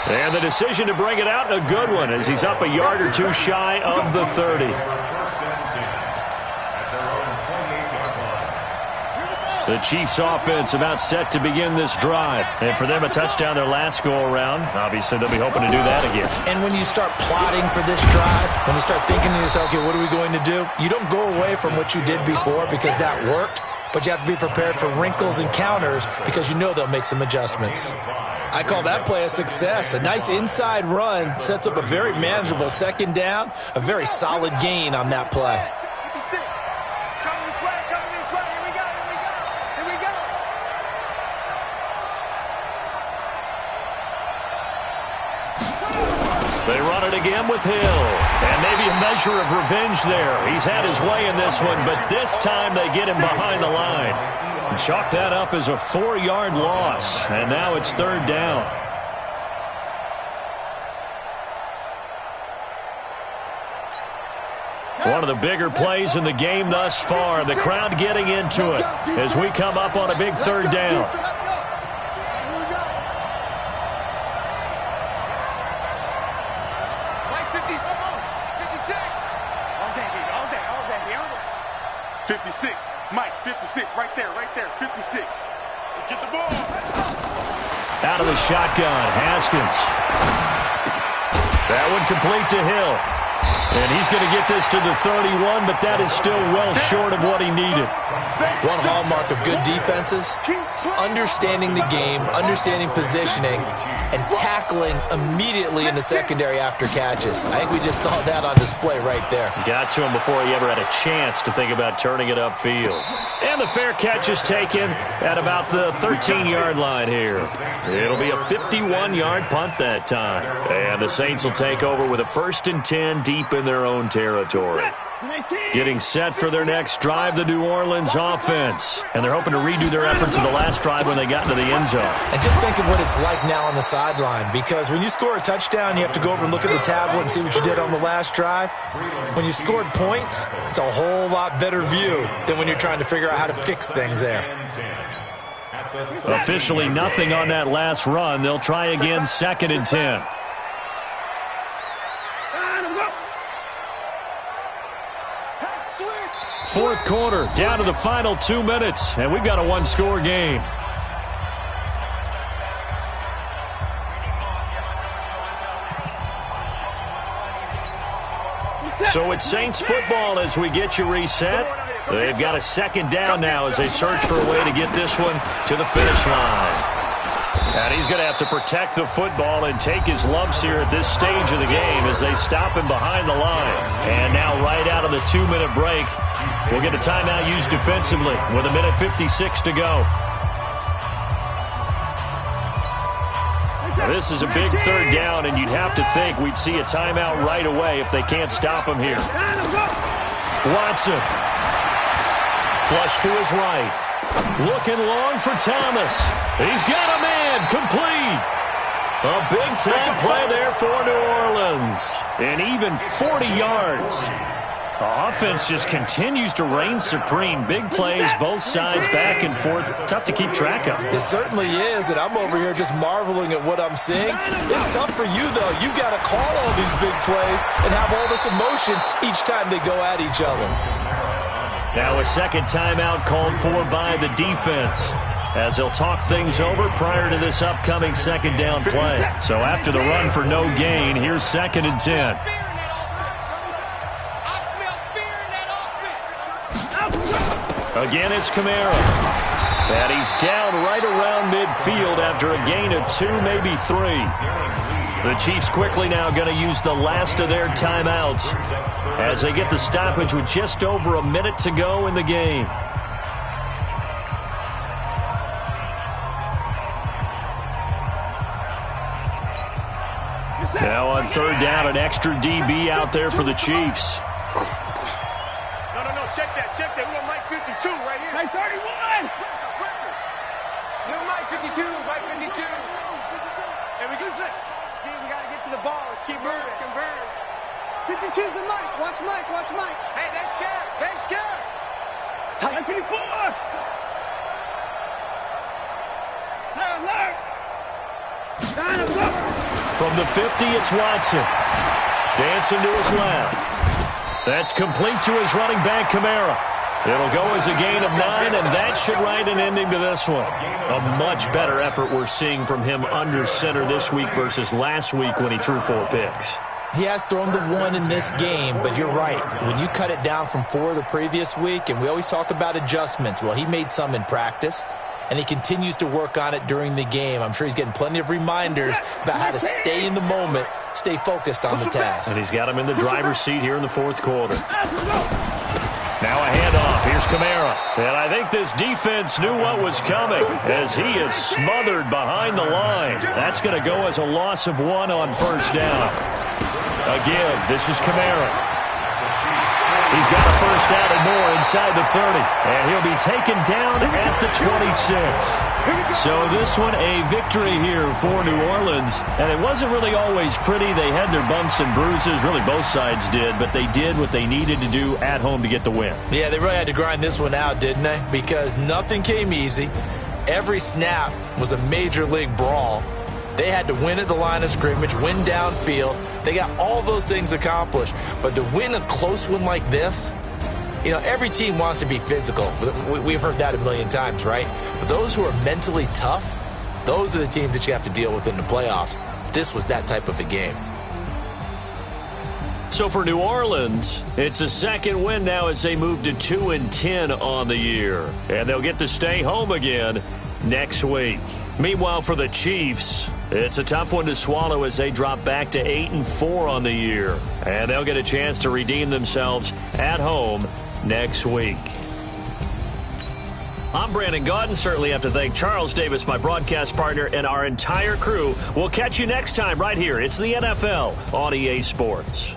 And the decision to bring it out, a good one, as he's up a yard or 2 shy of the 30. The Chiefs offense about set to begin this drive. And for them, a touchdown their last go-around. Obviously, they'll be hoping to do that again. And when you start plotting for this drive, when you start thinking to yourself, okay, what are we going to do? You don't go away from what you did before because that worked, but you have to be prepared for wrinkles and counters because you know they'll make some adjustments. I call that play a success. A nice inside run sets up a very manageable second down, a very solid gain on that play. They run it again with Hill. And maybe a measure of revenge there. He's had his way in this one, but this time they get him behind the line. And chalk that up as a 4-yard loss. And now it's third down. One of the bigger plays in the game thus far. The crowd getting into it as we come up on a big third down. Mike, 56, right there, 56. Let's get the ball. Out of the shotgun, Haskins. That one complete to Hill. And he's going to get this to the 31, but that is still well short of what he needed. One hallmark of good defenses is understanding the game, understanding positioning, and tackling immediately in the secondary after catches. I think we just saw that on display right there. Got to him before he ever had a chance to think about turning it upfield. And the fair catch is taken at about the 13-yard line here. It'll be a 51-yard punt that time. And the Saints will take over with a 1st and 10 deep in their own territory. Getting set for their next drive, the New Orleans offense. And they're hoping to redo their efforts of the last drive when they got into the end zone. And just think of what it's like now on the sideline, because when you score a touchdown, you have to go over and look at the tablet and see what you did on the last drive. When you scored points, it's a whole lot better view than when you're trying to figure out how to fix things there. Officially nothing on that last run. They'll try again, 2nd and 10. Fourth quarter, down to the final 2 minutes, and we've got a 1-score game. So it's Saints football as we get you reset. They've got a 2nd down now as they search for a way to get this one to the finish line. And he's going to have to protect the football and take his lumps here at this stage of the game as they stop him behind the line. And now right out of the 2-minute break, we'll get a timeout used defensively with 1:56 to go. Now, this is a big third down, and you'd have to think we'd see a timeout right away if they can't stop him here. Watson. Flush to his right. Looking long for Thomas. He's got a man. Complete. A big-time play there for New Orleans. And even 40 yards. The offense just continues to reign supreme. Big plays, both sides, back and forth. Tough to keep track of. It certainly is, and I'm over here just marveling at what I'm seeing. It's tough for you, though. You got to call all these big plays and have all this emotion each time they go at each other. Now a second timeout called for by the defense as they'll talk things over prior to this upcoming 2nd down play. So after the run for no gain, here's 2nd and 10. Again, it's Kamara. And he's down right around midfield after a gain of 2, maybe 3. The Chiefs quickly now going to use the last of their timeouts as they get the stoppage with just over a minute to go in the game. Now on third down, an extra DB out there for the Chiefs. No, check that. We got Mike 52 right here. Mike 31! Little Mike 52, Mike 52. Hey, we got to get to the ball. Let's keep moving. 52's the Mike. Watch Mike. Hey, they're scared. Tight 54. From the 50, it's Watson. Dancing to his left. That's complete to his running back, Kamara. It'll go as a gain of 9, and that should write an ending to this one. A much better effort we're seeing from him under center this week versus last week when he threw 4 picks. He has thrown the 1 in this game, but you're right. When you cut it down from 4 the previous week, and we always talk about adjustments, well, he made some in practice, and he continues to work on it during the game. I'm sure he's getting plenty of reminders about how to stay in the moment, stay focused on the task. And he's got him in the driver's seat here in the 4th quarter. Now a handoff. Here's Kamara. And I think this defense knew what was coming as he is smothered behind the line. That's going to go as a loss of 1 on first down. A give. This is Kamara. He's got a first down and more inside the 30. And he'll be taken down at the 26. So this one a victory here for New Orleans. And it wasn't really always pretty. They had their bumps and bruises. Really both sides did. But they did what they needed to do at home to get the win. Yeah, they really had to grind this one out, didn't they? Because nothing came easy. Every snap was a major league brawl. They had to win at the line of scrimmage, win downfield. They got all those things accomplished. But to win a close one like this, you know, every team wants to be physical. We've heard that a million times, right? But those who are mentally tough, those are the teams that you have to deal with in the playoffs. This was that type of a game. So for New Orleans, it's a second win now as they move to 2-10 on the year. And they'll get to stay home again next week. Meanwhile, for the Chiefs, it's a tough one to swallow as they drop back to 8-4 on the year. And they'll get a chance to redeem themselves at home next week. I'm Brandon Gaudin. Certainly have to thank Charles Davis, my broadcast partner, and our entire crew. We'll catch you next time right here. It's the NFL on EA Sports.